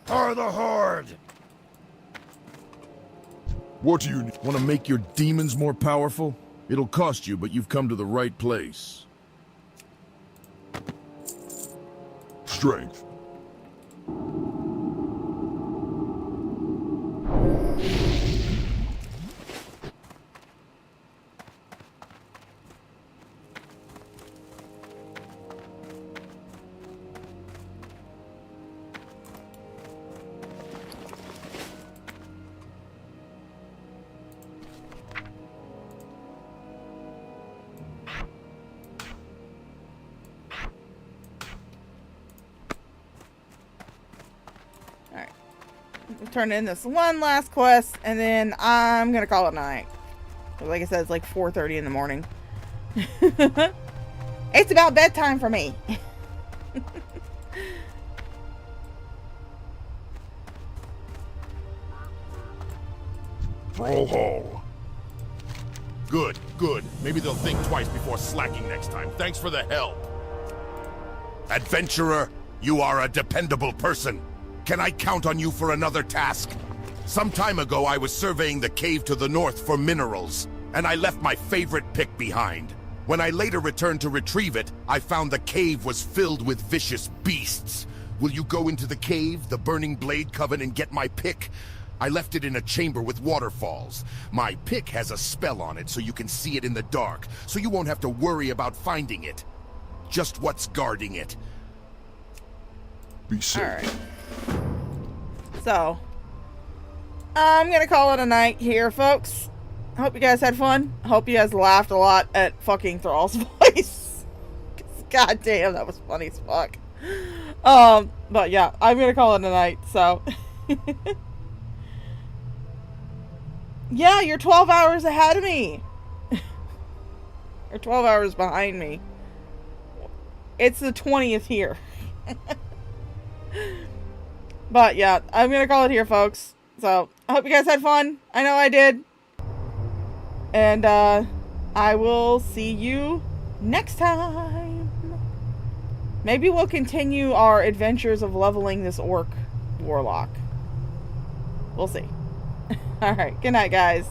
For the Horde! What do you need? Want to make your demons more powerful? It'll cost you, but you've come to the right place. Strength. Turn in this one last quest, and then I'm gonna call it night. Like I said, it's like 4:30 in the morning. It's about bedtime for me. Brawl Hall. Good, good. Maybe they'll think twice before slacking next time. Thanks for the help. Adventurer, you are a dependable person. Can I count on you for another task? Some time ago, I was surveying the cave to the north for minerals, and I left my favorite pick behind. When I later returned to retrieve it, I found the cave was filled with vicious beasts. Will you go into the cave, the Burning Blade Coven, and get my pick? I left it in a chamber with waterfalls. My pick has a spell on it so you can see it in the dark, so you won't have to worry about finding it. Just what's guarding it. Be safe. Alright. So, I'm gonna call it a night here, folks. I hope you guys had fun. I hope you guys laughed a lot at fucking Thrall's voice. God damn, that was funny as fuck. But yeah, I'm gonna call it a night, so. Yeah, you're 12 hours ahead of me. You're 12 hours behind me. It's the 20th here. But yeah, I'm gonna call it here, folks. So, I hope you guys had fun. I know I did. And, I will see you next time. Maybe we'll continue our adventures of leveling this orc warlock. We'll see. Alright, good night, guys.